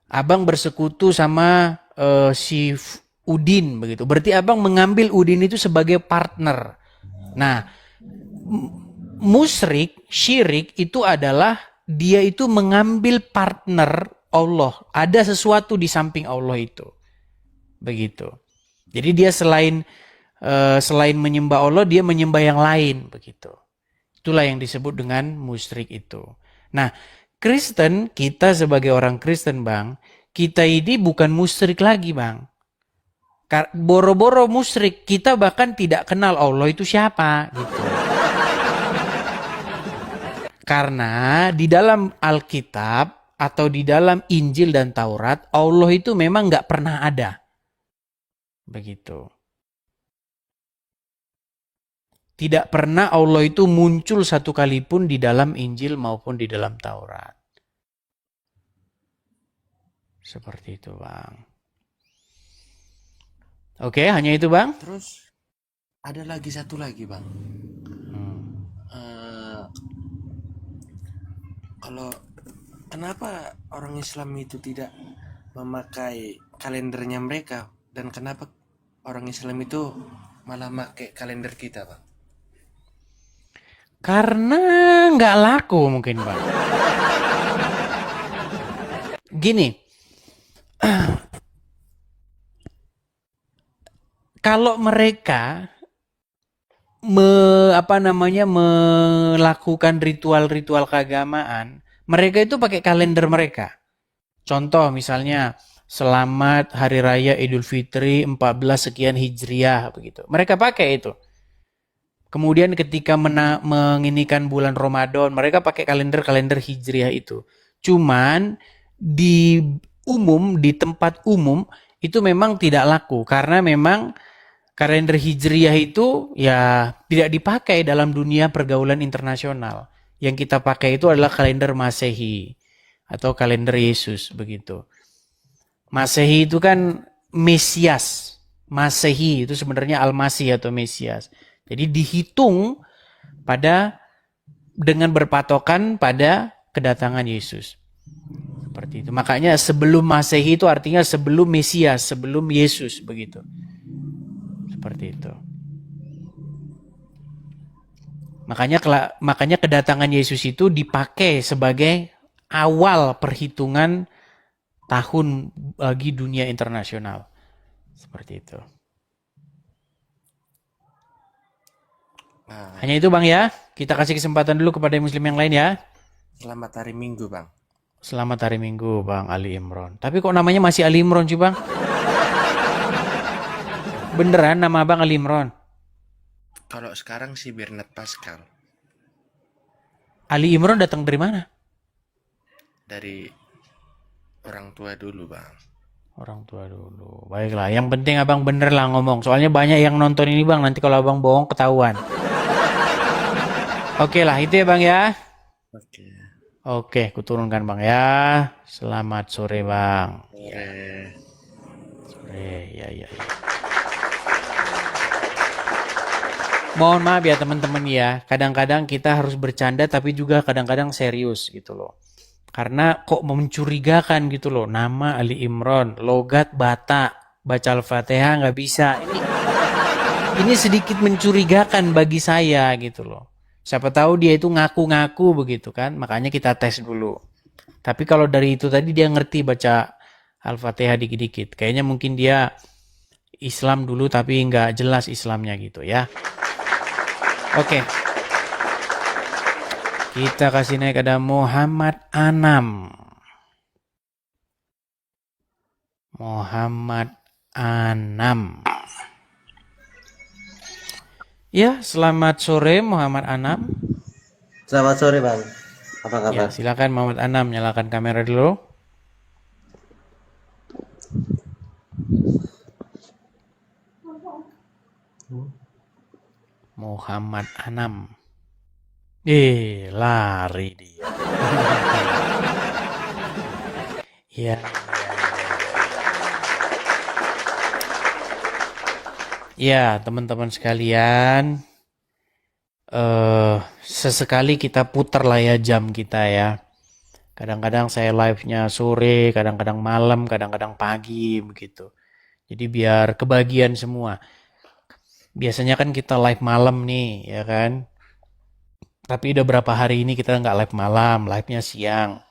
Abang bersekutu sama si Udin begitu. Berarti Abang mengambil Udin itu sebagai partner. Nah, musyrik, syirik itu adalah dia itu mengambil partner Allah. Ada sesuatu di samping Allah itu. Begitu. Jadi dia selain menyembah Allah, dia menyembah yang lain. Begitu. Itulah yang disebut dengan musyrik itu. Nah, Kristen, kita sebagai orang Kristen, Bang, kita ini bukan musyrik lagi, Bang. Boro-boro musyrik, kita bahkan tidak kenal Allah itu siapa. Gitu. Karena di dalam Alkitab atau di dalam Injil dan Taurat, Allah itu memang nggak pernah ada. Begitu. Tidak pernah Allah itu muncul satu kali pun di dalam Injil maupun di dalam Taurat. Seperti itu, Bang. Oke, hanya itu, Bang. Terus ada lagi satu lagi, Bang. Kalau kenapa orang Islam itu tidak memakai kalendernya mereka, dan kenapa orang Islam itu malah pakai kalender kita, Bang? Karena nggak laku mungkin, Bang. Gini, kalau mereka melakukan ritual-ritual keagamaan, mereka itu pakai kalender mereka. Contoh misalnya, selamat Hari Raya Idul Fitri 14 sekian Hijriah begitu. Mereka pakai itu. Kemudian ketika menginikan bulan Ramadan, mereka pakai kalender-kalender Hijriah itu. Cuman di tempat umum itu memang tidak laku karena memang kalender Hijriah itu ya tidak dipakai dalam dunia pergaulan internasional. Yang kita pakai itu adalah kalender Masehi atau kalender Yesus begitu. Masehi itu kan Mesias. Masehi itu sebenarnya Al-Masih atau Mesias. Jadi dihitung dengan berpatokan pada kedatangan Yesus. Seperti itu. Makanya sebelum Masehi itu artinya sebelum Mesias, sebelum Yesus begitu. Seperti itu. Makanya kedatangan Yesus itu dipakai sebagai awal perhitungan tahun bagi dunia internasional. Seperti itu. Hanya itu, Bang, ya. Kita kasih kesempatan dulu kepada muslim yang lain, ya. Selamat hari Minggu, Bang. Selamat hari Minggu, Bang Ali Imron. Tapi kok namanya masih Ali Imron sih, Bang? Beneran nama Abang Ali Imron? Kalau sekarang si Bernard Pascal. Ali Imron datang dari mana? Dari orang tua dulu, Bang. Orang tua dulu. Baiklah, yang penting Abang bener lah ngomong. Soalnya banyak yang nonton ini, Bang. Nanti kalau Abang bohong ketahuan. Oke lah, itu ya, Bang, ya. Oke, kuturunkan, Bang, ya. Selamat sore, Bang. Sore, ya. Mohon maaf ya teman-teman ya, kadang-kadang kita harus bercanda tapi juga kadang-kadang serius gitu loh. Karena kok mencurigakan gitu loh, nama Ali Imron, logat Batak, baca Al-Fatihah nggak bisa. Ini sedikit mencurigakan bagi saya gitu loh. Siapa tahu dia itu ngaku-ngaku begitu kan, makanya kita tes dulu. Tapi kalau dari itu tadi dia ngerti baca Al-Fatihah dikit-dikit, kayaknya mungkin dia Islam dulu tapi nggak jelas Islamnya gitu ya. Oke. Kita kasih naik ada Muhammad Anam. Muhammad Anam. Ya, selamat sore Muhammad Anam. Selamat sore Bang. Apa Ya, kabar? silakan Muhammad Anam, nyalakan kamera dulu. Muhammad Anam. Lari dia. Ya, ya, teman-teman sekalian, sesekali kita putar lah ya jam kita ya. Kadang-kadang saya live-nya sore, kadang-kadang malam, kadang-kadang pagi begitu. Jadi biar kebagian semua. Biasanya kan kita live malam nih, ya kan? Tapi udah berapa hari ini kita nggak live malam, live-nya siang.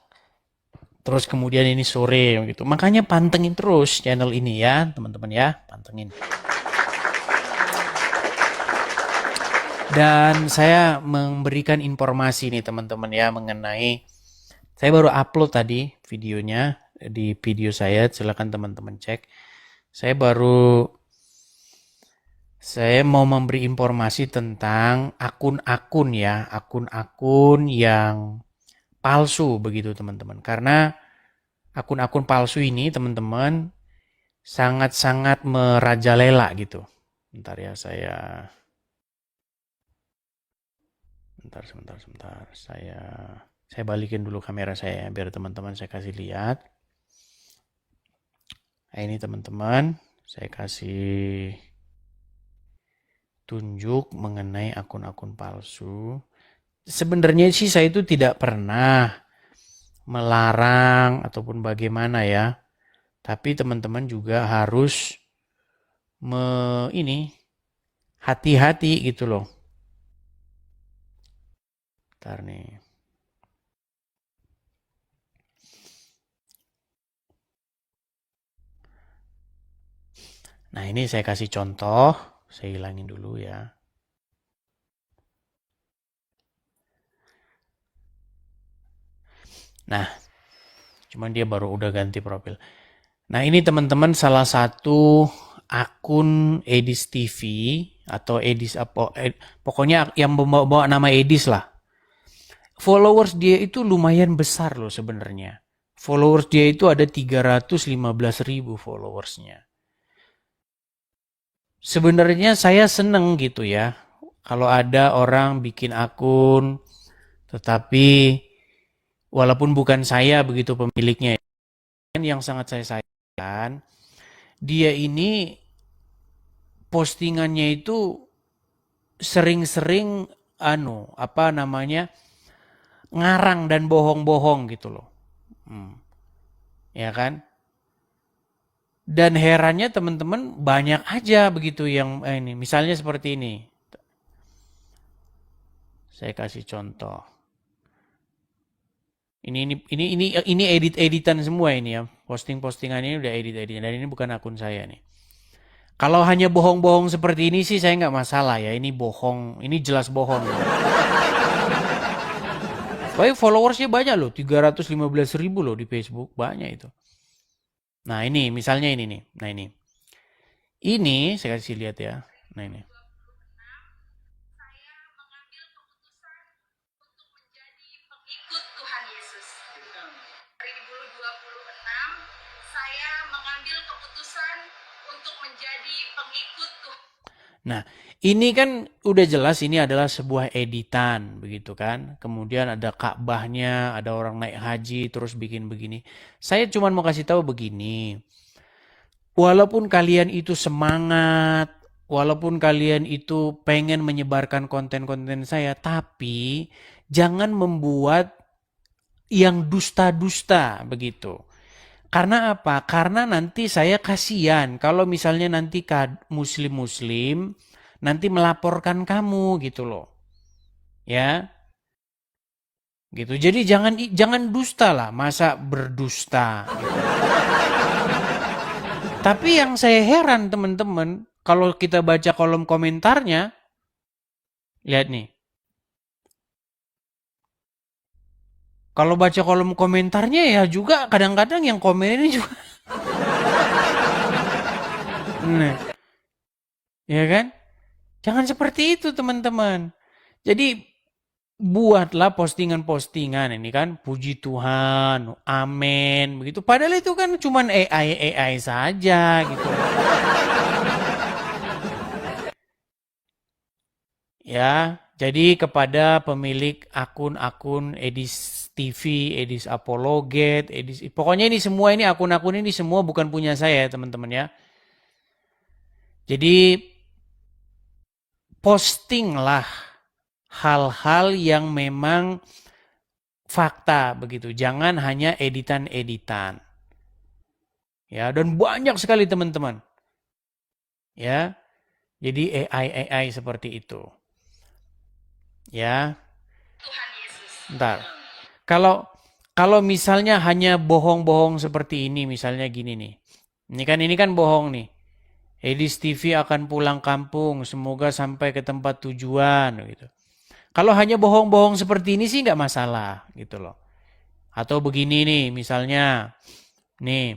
Terus kemudian ini sore gitu. Makanya pantengin terus channel ini ya, teman-teman ya, pantengin. Dan saya memberikan informasi nih teman-teman ya mengenai, saya baru upload tadi videonya di video saya, silakan teman-teman cek. Saya mau memberi informasi tentang akun-akun ya, akun-akun yang palsu begitu teman-teman. Karena akun-akun palsu ini teman-teman sangat-sangat merajalela gitu. Bentar ya sebentar. Saya balikin dulu kamera saya biar teman-teman saya kasih lihat. Nah, ini teman-teman, saya kasih tunjuk mengenai akun-akun palsu. Sebenarnya sih saya itu tidak pernah melarang ataupun bagaimana ya. Tapi teman-teman juga harus hati-hati gitu loh. Bentar nih. Nah, ini saya kasih contoh. Saya hilangin dulu ya. Nah, cuman dia baru udah ganti profil. Nah, ini teman-teman salah satu akun Edis TV atau Edis pokoknya yang membawa nama Edis lah. Followers dia itu lumayan besar loh sebenarnya. Followers dia itu ada 315.000 followersnya. Sebenarnya saya seneng gitu ya. Kalau ada orang bikin akun, tetapi walaupun bukan saya begitu pemiliknya, yang sangat saya sayangkan, dia ini postingannya itu sering-sering ngarang dan bohong-bohong gitu loh. Ya kan? Dan herannya teman-teman banyak aja begitu yang ini. Misalnya seperti ini. Saya kasih contoh. Ini edit-editan semua ini ya. Posting-postingan ini udah edit-editan dan ini bukan akun saya nih. Kalau hanya bohong-bohong seperti ini sih saya nggak masalah ya. Ini bohong, ini jelas bohong. Tapi followersnya banyak loh, 315.000 loh di Facebook, banyak itu. Nah ini, misalnya ini nih, nah ini. Ini, saya kasih lihat ya, nah ini. Ikut Tuhan Yesus. 2026, saya mengambil keputusan untuk menjadi pengikut Tuhan. Nah, ini kan udah jelas ini adalah sebuah editan, begitu kan. Kemudian ada Ka'bahnya, ada orang naik haji, terus bikin begini. Saya cuma mau kasih tahu begini. Walaupun kalian itu semangat, walaupun kalian itu pengen menyebarkan konten-konten saya, tapi jangan membuat yang dusta-dusta begitu. Karena apa? Karena nanti saya kasihan kalau misalnya nanti muslim-muslim nanti melaporkan kamu gitu loh. Ya. Gitu. Jadi jangan dusta lah, masa berdusta gitu. Tapi yang saya heran teman-teman, kalau kita baca kolom komentarnya, lihat nih. Kalau baca kolom komentarnya ya juga kadang-kadang yang komen ini juga. Nah, ya kan? Jangan seperti itu teman-teman. Jadi buatlah postingan-postingan ini kan, puji Tuhan, amin, begitu. Padahal itu kan cuman AI saja gitu. Ya, jadi kepada pemilik akun-akun Edis TV, Edis Apologet, Edis, pokoknya ini semua ini akun-akun ini semua bukan punya saya teman-teman ya. Jadi postinglah hal-hal yang memang fakta begitu. Jangan hanya editan-editan. Ya, dan banyak sekali teman-teman. Ya. Jadi AI seperti itu. Ya. Bentar. Kalau misalnya hanya bohong-bohong seperti ini, misalnya gini nih. Ini kan bohong nih. Edis TV akan pulang kampung, semoga sampai ke tempat tujuan gitu. Kalau hanya bohong-bohong seperti ini sih nggak masalah gitu loh. Atau begini nih, misalnya nih,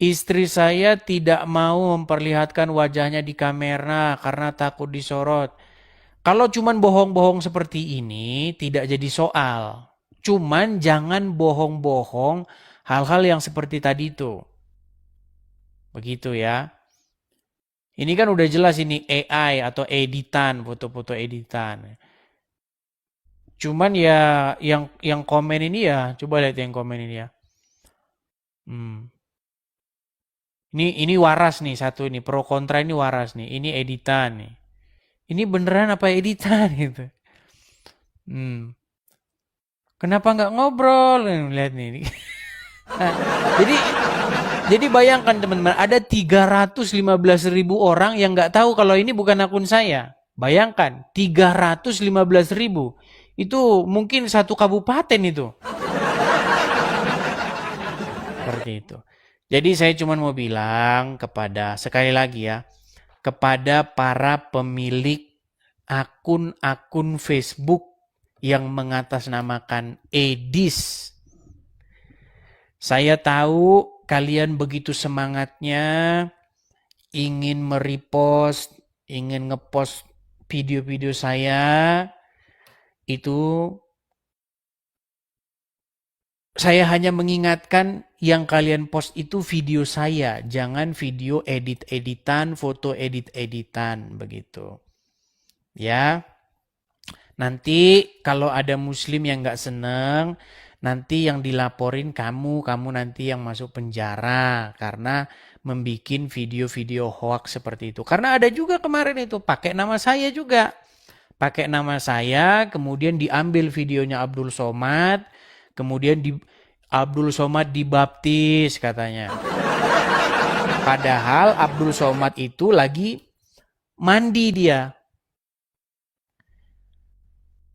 istri saya tidak mau memperlihatkan wajahnya di kamera karena takut disorot. Kalau cuman bohong-bohong seperti ini tidak jadi soal. Cuman jangan bohong-bohong hal-hal yang seperti tadi itu. Begitu ya. Ini kan udah jelas ini AI atau editan, foto-foto editan. Cuman ya yang komen ini ya, coba lihat yang komen ini ya. Ini waras nih satu ini, pro kontra ini waras nih. Ini editan nih. Ini beneran apa editan gitu. Kenapa nggak ngobrol? Lihat nih. Nah, jadi bayangkan teman-teman, ada 315.000 orang yang nggak tahu kalau ini bukan akun saya. Bayangkan, 315.000. Itu mungkin satu kabupaten itu. Seperti itu. Jadi saya cuma mau bilang sekali lagi ya, kepada para pemilik akun-akun Facebook yang mengatasnamakan Edis. Saya tahu kalian begitu semangatnya ingin merepost, ingin ngepost video-video saya. Itu saya hanya mengingatkan yang kalian post itu video saya, jangan video edit-editan, foto edit-editan begitu. Ya. Nanti kalau ada muslim yang nggak seneng, nanti yang dilaporin kamu nanti yang masuk penjara karena membikin video-video hoax seperti itu. Karena ada juga kemarin itu pakai nama saya juga. Pakai nama saya, kemudian diambil videonya Abdul Somad, kemudian Abdul Somad dibaptis katanya. Padahal Abdul Somad itu lagi mandi dia.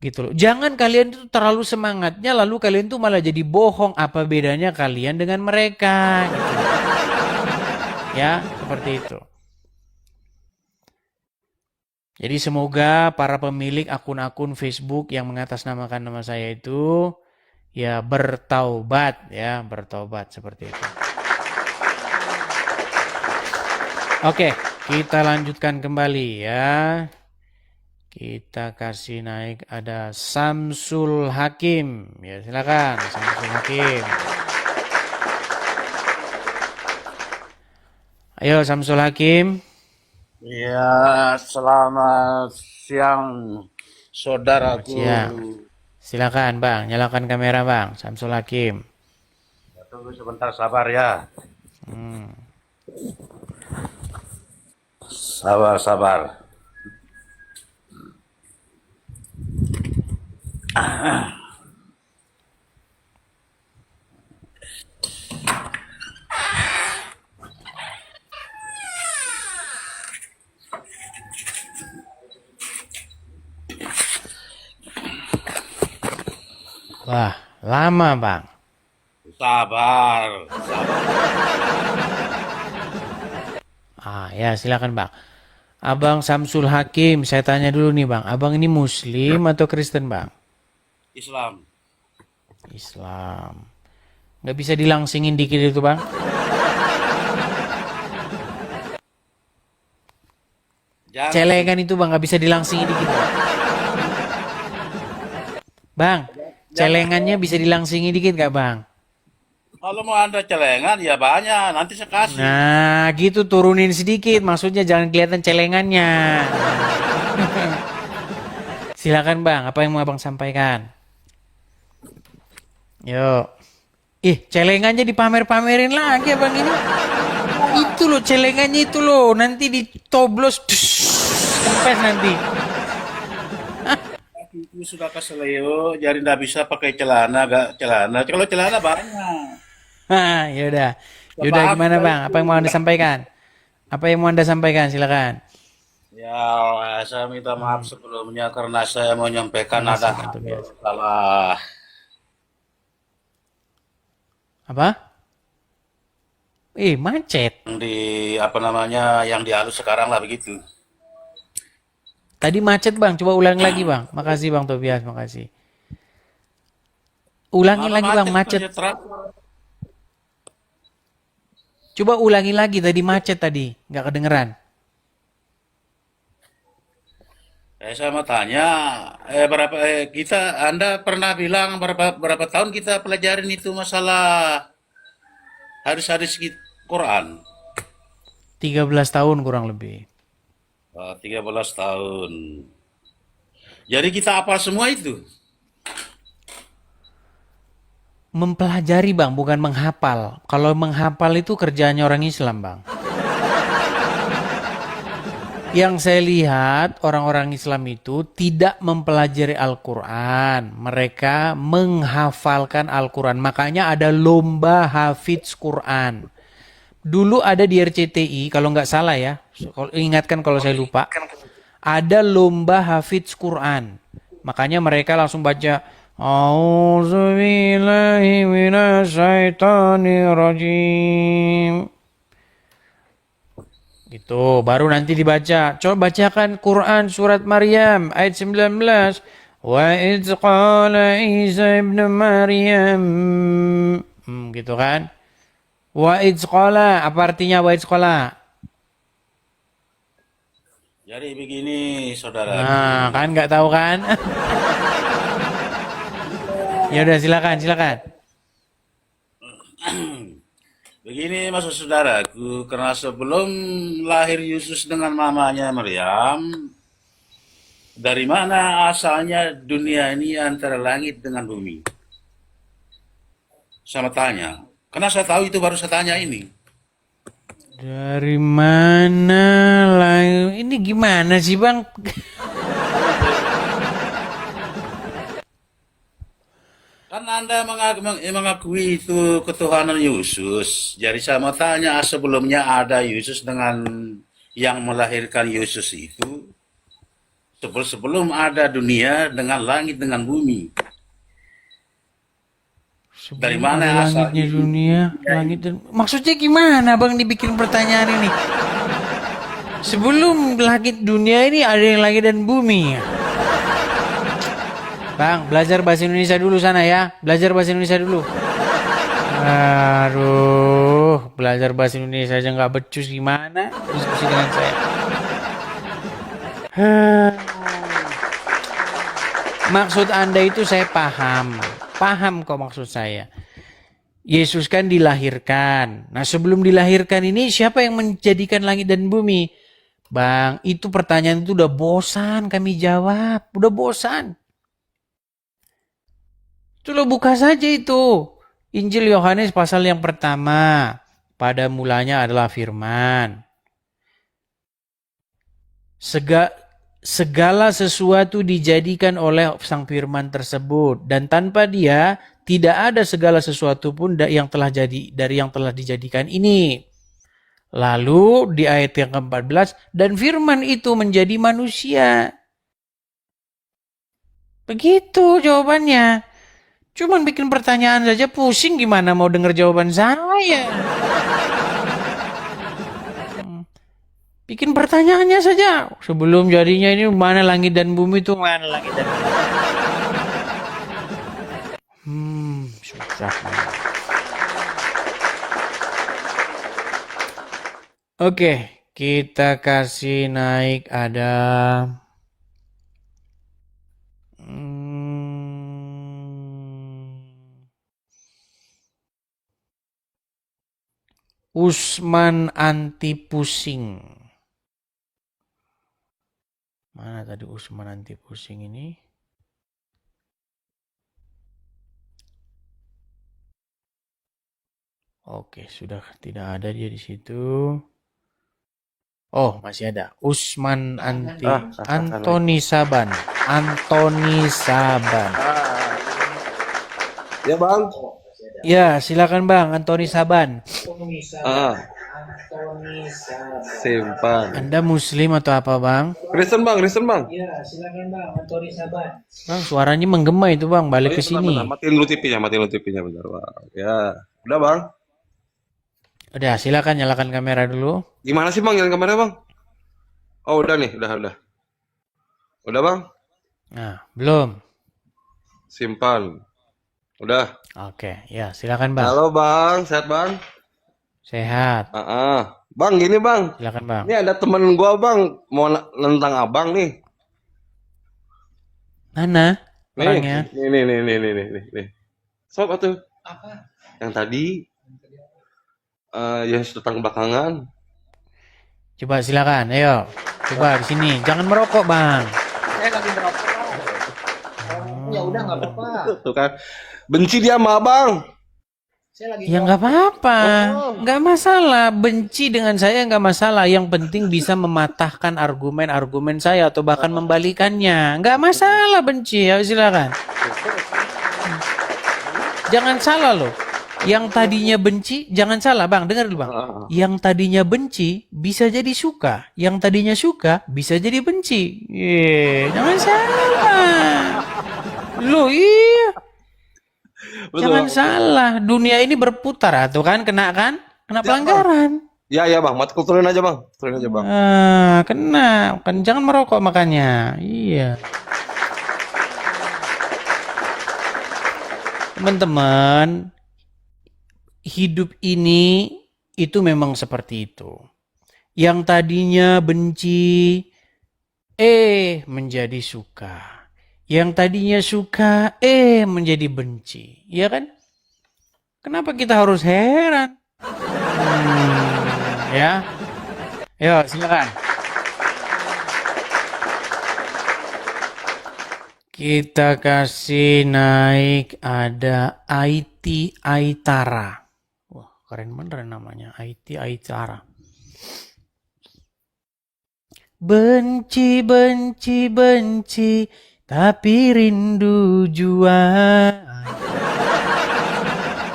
Gitu loh. Jangan kalian itu terlalu semangatnya lalu kalian tuh malah jadi bohong. Apa bedanya kalian dengan mereka? Gitu. Ya, seperti itu. Jadi semoga para pemilik akun-akun Facebook yang mengatasnamakan nama saya itu ya bertaubat seperti itu. Oke, kita lanjutkan kembali ya. Kita kasih naik ada Samsul Hakim. Ya, silakan Samsul Hakim. Ayo Samsul Hakim. Ya, selamat siang saudaraku. Siang. Silakan Bang, nyalakan kamera Bang, Samsul Hakim. Ya, tunggu sebentar, sabar ya. Sabar. Wah, lama Bang. Sabar. Ya silakan Bang. Abang Samsul Hakim, saya tanya dulu nih Bang. Abang ini Muslim atau Kristen Bang? Islam. Nggak bisa dilangsingin dikit itu Bang? Celengan itu Bang, nggak bisa dilangsingin dikit Bang. Bang, celengannya bisa dilangsingi dikit gak bang? Kalau mau Anda celengan, ya banyak. Nanti saya kasih. Nah, gitu turunin sedikit. Maksudnya jangan kelihatan celengannya. Silakan bang, apa yang mau abang sampaikan? Yuk. Celengannya dipamer-pamerin lagi abang ini. Itu loh celengannya itu loh. Nanti ditoblos. Kempes nanti. Itu sudah keseleo, jadi nggak bisa pakai celana, gak celana. Kalau celana banyak. Yaudah. Yaudah gimana bang? Apa yang mau anda sampaikan? Apa yang mau anda sampaikan? Silakan. Ya, saya minta maaf sebelumnya karena saya mau menyampaikan ada salah. Apa? Macet. Di apa namanya yang dihalus sekarang lah begitu. Tadi macet bang, coba ulangi lagi bang. Makasih bang Tobias, makasih. Ulangi lagi bang, macet. Coba ulangi lagi, tadi macet tadi, nggak kedengeran. Saya mau tanya, Anda pernah bilang berapa tahun kita pelajarin itu masalah hadis-hadis Quran? 13 tahun kurang lebih. 13 tahun. Jadi kita hafal semua itu? Mempelajari bang, bukan menghafal. Kalau menghafal itu kerjaannya orang Islam bang. Yang saya lihat orang-orang Islam itu tidak mempelajari Al-Quran. Mereka menghafalkan Al-Quran. Makanya ada lomba hafidz Quran. Dulu ada di RCTI, kalau nggak salah ya. Ingatkan kalau saya lupa. Ada lomba hafidz Quran. Makanya mereka langsung baca A'udzubillahi minasyaitonirrajim. Gitu, baru nanti dibaca. Coba bacakan Quran surat Maryam ayat 19. Wa idz qala Isa ibn Maryam. Gitu kan? Wa idz qala, apa artinya wa idz qala? Jadi begini, saudara. Nah, kan nggak tahu kan? Ya udah silakan. Begini maksud saudaraku, karena sebelum lahir Yesus dengan mamanya Maryam, dari mana asalnya dunia ini antara langit dengan bumi? Saya tanya, karena saya tahu itu baru saya tanya ini. Dari mana lah? Ini gimana sih bang? Kan Anda mengakui itu ketuhanan Yesus. Jadi saya mau tanya, sebelumnya ada Yesus dengan yang melahirkan Yesus itu, sebelum ada dunia dengan langit dengan bumi. Dari mana asalnya langitnya dunia, langit dan maksudnya gimana bang dibikin pertanyaan ini? Sebelum langit dunia ini ada yang langit dan bumi. Bang, belajar bahasa Indonesia dulu sana ya. Belajar bahasa Indonesia dulu. Aduh, belajar bahasa Indonesia aja nggak becus gimana diskusi dengan saya. Maksud Anda itu saya paham. Paham kok maksud saya. Yesus kan dilahirkan. Nah sebelum dilahirkan ini siapa yang menjadikan langit dan bumi? Bang, itu pertanyaan itu udah bosan kami jawab. Udah bosan. Itu lo buka saja itu. Injil Yohanes pasal yang pertama. Pada mulanya adalah firman. Segala sesuatu dijadikan oleh sang firman tersebut. Dan tanpa dia tidak ada segala sesuatu pun yang telah dijadikan ini. Lalu di ayat yang ke-14. Dan firman itu menjadi manusia. Begitu jawabannya. Cuman bikin pertanyaan saja pusing gimana mau dengar jawaban saya. Bikin pertanyaannya saja. Sebelum jadinya ini mana langit dan bumi itu mana langit dan bumi. Susah. Oke, kita kasih naik ada Usman anti pusing. Mana tadi Usman anti pusing ini? Oke, sudah tidak ada dia di situ. Oh, masih ada. Usman anti Antoni Saban. Antoni Saban. Ya bang. Ya, silakan Bang, Antoni Saban. Simpan. Anda Muslim atau apa, Bang? Kristen bang, Kristen bang. Ya, silakan Bang, Antoni Saban. Bang, suaranya menggema itu Bang, balik ke sini. Matiin lu TV-nya bentar bang. Ya, udah bang. Udah, silakan nyalakan kamera dulu. Gimana sih bang, nyalain kamera bang? Oh udah nih, udah. Udah bang? Nah, belum. Simpan. Udah. Oke, ya silakan Bang. Halo bang, sehat bang? Sehat. Bang, gini bang. Silakan Bang. Ini ada temen gua bang, mau nentang abang nih. Mana orangnya? Nih. Sob atuh. Apa? Yang tadi yang datang belakangan. Coba silakan, ayo. Coba di sini, jangan merokok Bang. Saya lagi merokok. Ya udah nggak apa-apa. Tuh kan. Benci dia sama abang. Saya lagi Ya nggak apa-apa, nggak masalah. Benci dengan saya nggak masalah. Yang penting bisa mematahkan argumen-argumen saya atau bahkan membalikannya. Nggak masalah benci, ya silakan. Jangan salah loh. Yang tadinya benci, jangan salah Bang, dengar dulu Bang. Yang tadinya benci bisa jadi suka. Yang tadinya suka bisa jadi benci. Jangan salah. Loh iya. Jangan salah, dunia ini berputar tuh kan, kena pelanggaran. Ya bang, turunin aja bang, bang. Kena, kan jangan merokok makanya. Iya. Teman-teman, hidup ini itu memang seperti itu. Yang tadinya benci, menjadi suka. Yang tadinya suka, menjadi benci. Iya kan? Kenapa kita harus heran? Ya. Ayo, silakan. Kita kasih naik ada IT Aitara. Wah, keren bener namanya. IT Aitara. Benci, benci, benci, tapi rindu jua.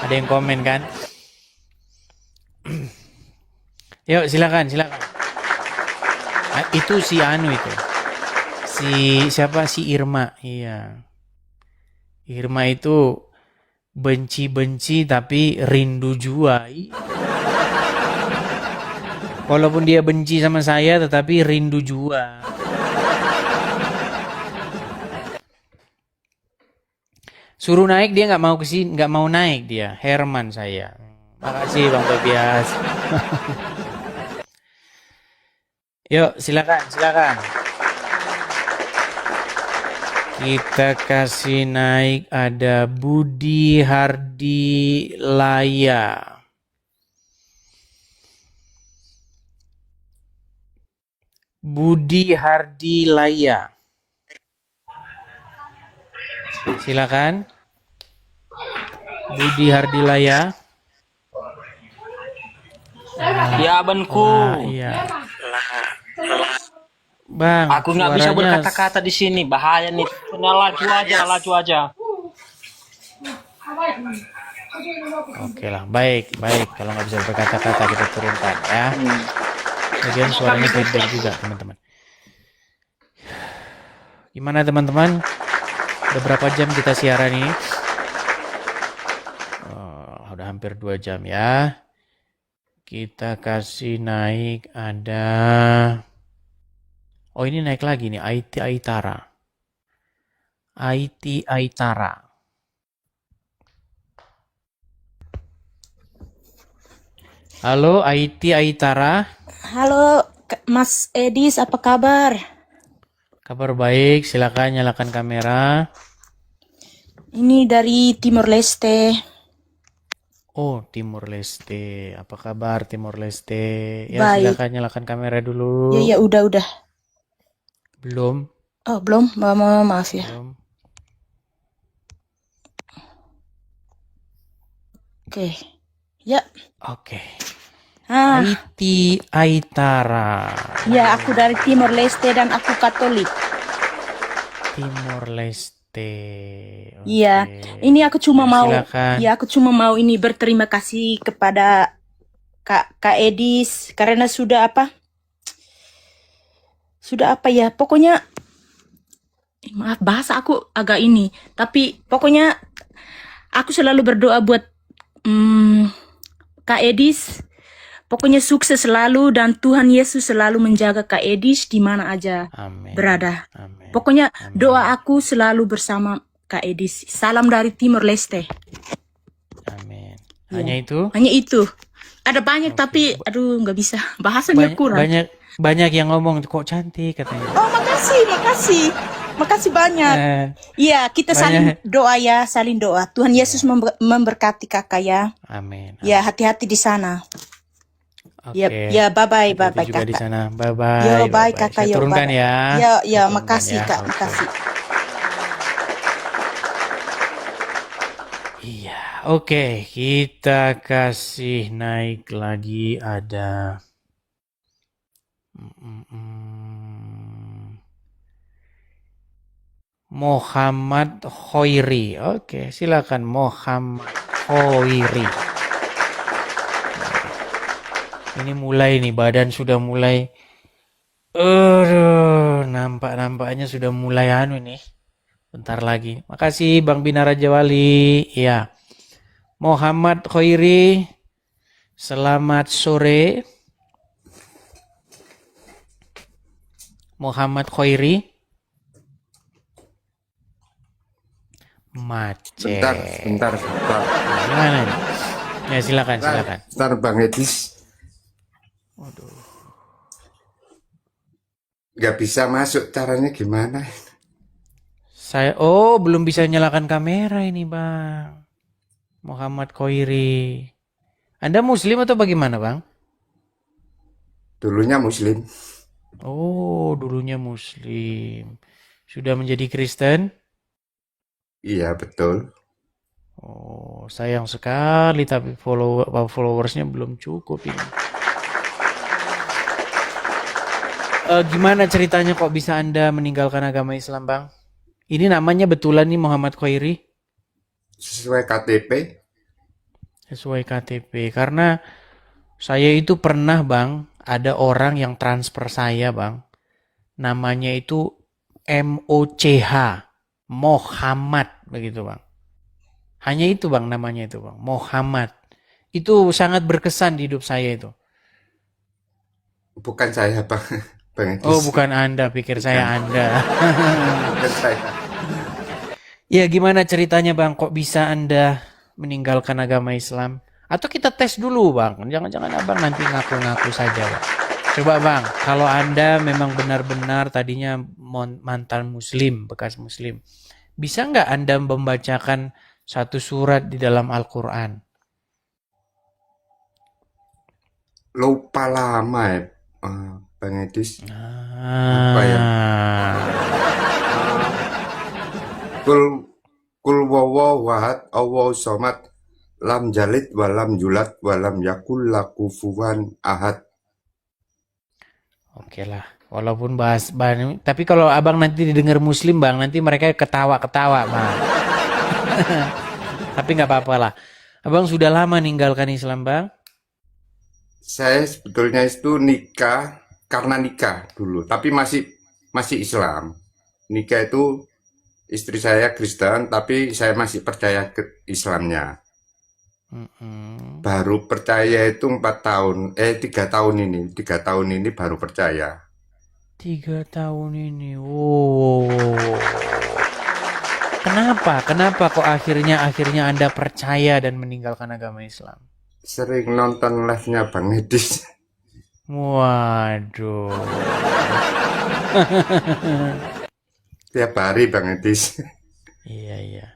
Ada yang komen kan? Yuk silakan. Itu si Anu itu. Siapa si Irma? Iya. Irma itu benci-benci tapi rindu jua. Walaupun dia benci sama saya tetapi rindu jua. Suruh naik dia nggak mau kesini, nggak mau naik dia. Herman saya. Makasih Bang Tobias. Yuk silakan. Kita kasih naik ada Budi Hardi Laya. Budi Hardi Laya. Silakan. Budi Hardi Laya. Ya abanku. Iya. Bang, Aku nggak bisa berkata-kata di sini, bahaya nih. Laju aja. Oke lah, baik. Kalau nggak bisa berkata-kata kita turunkan ya. Kemudian suaranya feedback juga teman-teman. Gimana teman-teman? Udah berapa jam kita siaran ini? Udah hampir 2 jam ya. Kita kasih naik ada. Oh ini naik lagi nih, IT Aitara. IT Aitara. Halo IT Aitara. Halo Mas Edis, apa kabar? Kabar baik, silakan nyalakan kamera. Ini dari Timor Leste. Oh, Timur Leste. Apa kabar Timur Leste? Ya, Baik. silakan nyalakan kamera dulu. Ya, ya, udah. Belum? Oh, belum. Maaf ya. Belum. Oke. Ya. Oke. Ah, Aiti Aitara. ya, aku dari Timor Leste dan aku Katolik. Timur Leste. Iya, Oke. ini aku cuma Ya, mau, silakan. ya aku cuma mau ini berterima kasih kepada Kak Edis karena sudah ya, pokoknya maaf bahasa aku agak ini, tapi pokoknya aku selalu berdoa buat Kak Edis, pokoknya sukses selalu dan Tuhan Yesus selalu menjaga Kak Edis di mana aja Amin. berada. Amin. Pokoknya doa aku selalu bersama Kak Edis. Salam dari Timor Leste. Amin. Ya. Hanya itu? Hanya itu. Ada banyak tapi aduh nggak bisa. Bahasanya kurang. Banyak yang ngomong kok cantik katanya. Oh, makasih. Makasih banyak. Iya, kita saling doa ya, saling doa. Tuhan Yesus memberkati kakak ya. Amin. Ya, hati-hati di sana. Oke. Ya, bye Hati-hati bye juga di kakak. sana. Bye-bye. Yo, bye bye-bye. kakak. Saya Yo, turunkan bye. ya. Ya, Saya turunkan makasih ya. kak, Oke. makasih. Iya, oke. Kita kasih naik lagi ada Muhammad Khoiri. Oke, silakan Muhammad Khoiri. Ini mulai nih, badan sudah mulai. Nampaknya sudah mulai nih. Bentar lagi. Makasih Bang Bina Raja Wali. Ya. Muhammad Khoiri. Selamat sore. Muhammad Khoiri. Macet. Bentar. Gimana nih? Ya, silakan. Bentar Bang Edis. Waduh. Nggak bisa masuk, caranya gimana? Belum bisa nyalakan kamera ini, Bang. Muhammad Khoiri. Anda Muslim atau bagaimana, Bang? Dulunya Muslim. Oh, dulunya Muslim. Sudah menjadi Kristen? Iya, betul. Oh, sayang sekali tapi followersnya belum cukup ini. Gimana ceritanya kok bisa Anda meninggalkan agama Islam, Bang? Ini namanya betulan nih Muhammad Khoiri? Sesuai KTP. Sesuai KTP. Karena saya itu pernah, Bang, ada orang yang transfer saya, Bang. Namanya itu MOCH. Muhammad, begitu, Bang. Hanya itu, Bang, namanya itu, Bang. Muhammad. Itu sangat berkesan di hidup saya itu. Bukan saya, Bang. Bang Edis. Oh, bukan Anda, pikir saya Anda. Bukan saya. Ya, gimana ceritanya, Bang? Kok bisa Anda meninggalkan agama Islam? Atau kita tes dulu, Bang. Jangan-jangan Abang nanti ngaku-ngaku saja, Bang. Coba, Bang, kalau Anda memang benar-benar tadinya mantan Muslim, bekas Muslim, bisa nggak Anda membacakan satu surat di dalam Al-Quran? Lupa lama ya, Bang Edis. Apa ya? Kul wawawahad Allahu somad lam jalid walam yulat walam yakul lahu kufuwan ahad. Oke lah, walaupun bahas, tapi kalau Abang nanti didengar Muslim, Bang, nanti mereka ketawa-ketawa, Bang. Tapi nggak apa-apa lah. Abang sudah lama ninggalkan Islam, Bang? Saya sebetulnya itu nikah karena nikah dulu, tapi masih Islam. Nikah itu istri saya Kristen, tapi saya masih percaya ke Islamnya. Baru percaya itu 3 tahun ini baru percaya. 3 tahun ini, wow. Kenapa kok akhirnya Anda percaya dan meninggalkan agama Islam? Sering nonton live-nya Bang Edis. Waduh. Tiap hari Bang Edis. Iya.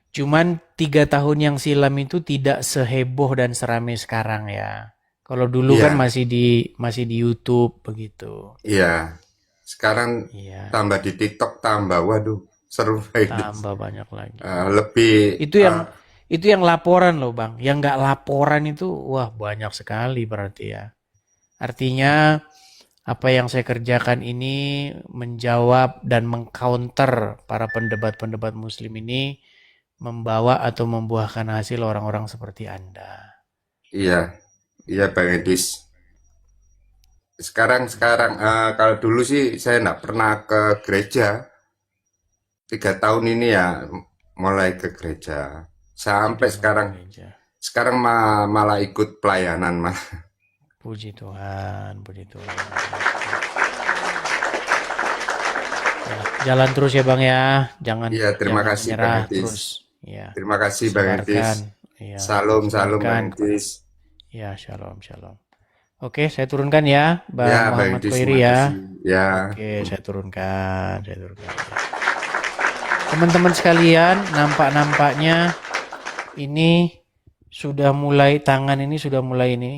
Cuman 3 tahun yang silam itu tidak seheboh dan seramai sekarang ya. Kalau dulu kan Iya, masih di YouTube begitu. iya. Sekarang Iya, tambah di TikTok tambah, waduh, seru itu. tambah banyak lagi. Lebih Itu yang laporan loh Bang. Yang nggak laporan itu wah banyak sekali berarti ya. Artinya apa yang saya kerjakan ini menjawab dan mengcounter para pendebat-pendebat muslim ini membawa atau membuahkan hasil orang-orang seperti Anda. iya, iya Bang Edis. Sekarang kalau dulu sih saya nggak pernah ke gereja. 3 tahun ini ya mulai ke gereja. Sampai sekarang malah ikut pelayanan mah. Puji Tuhan, puji Tuhan. Ya, jalan terus ya Bang ya. Iya, terima Jangan kasih menyerah Bang Edis. terus. Ya. Terima kasih Bang Edis. Sebarkan, ya, Salam Bang sebarkan. Edis. Ya, shalom, shalom. Oke, saya turunkan ya, Bang Ya, Bang Muhammad Edis, Khairi terima ya. kasih. Ya. Oke, saya turunkan. Teman-teman sekalian, nampaknya ini sudah mulai tangan ini sudah mulai ini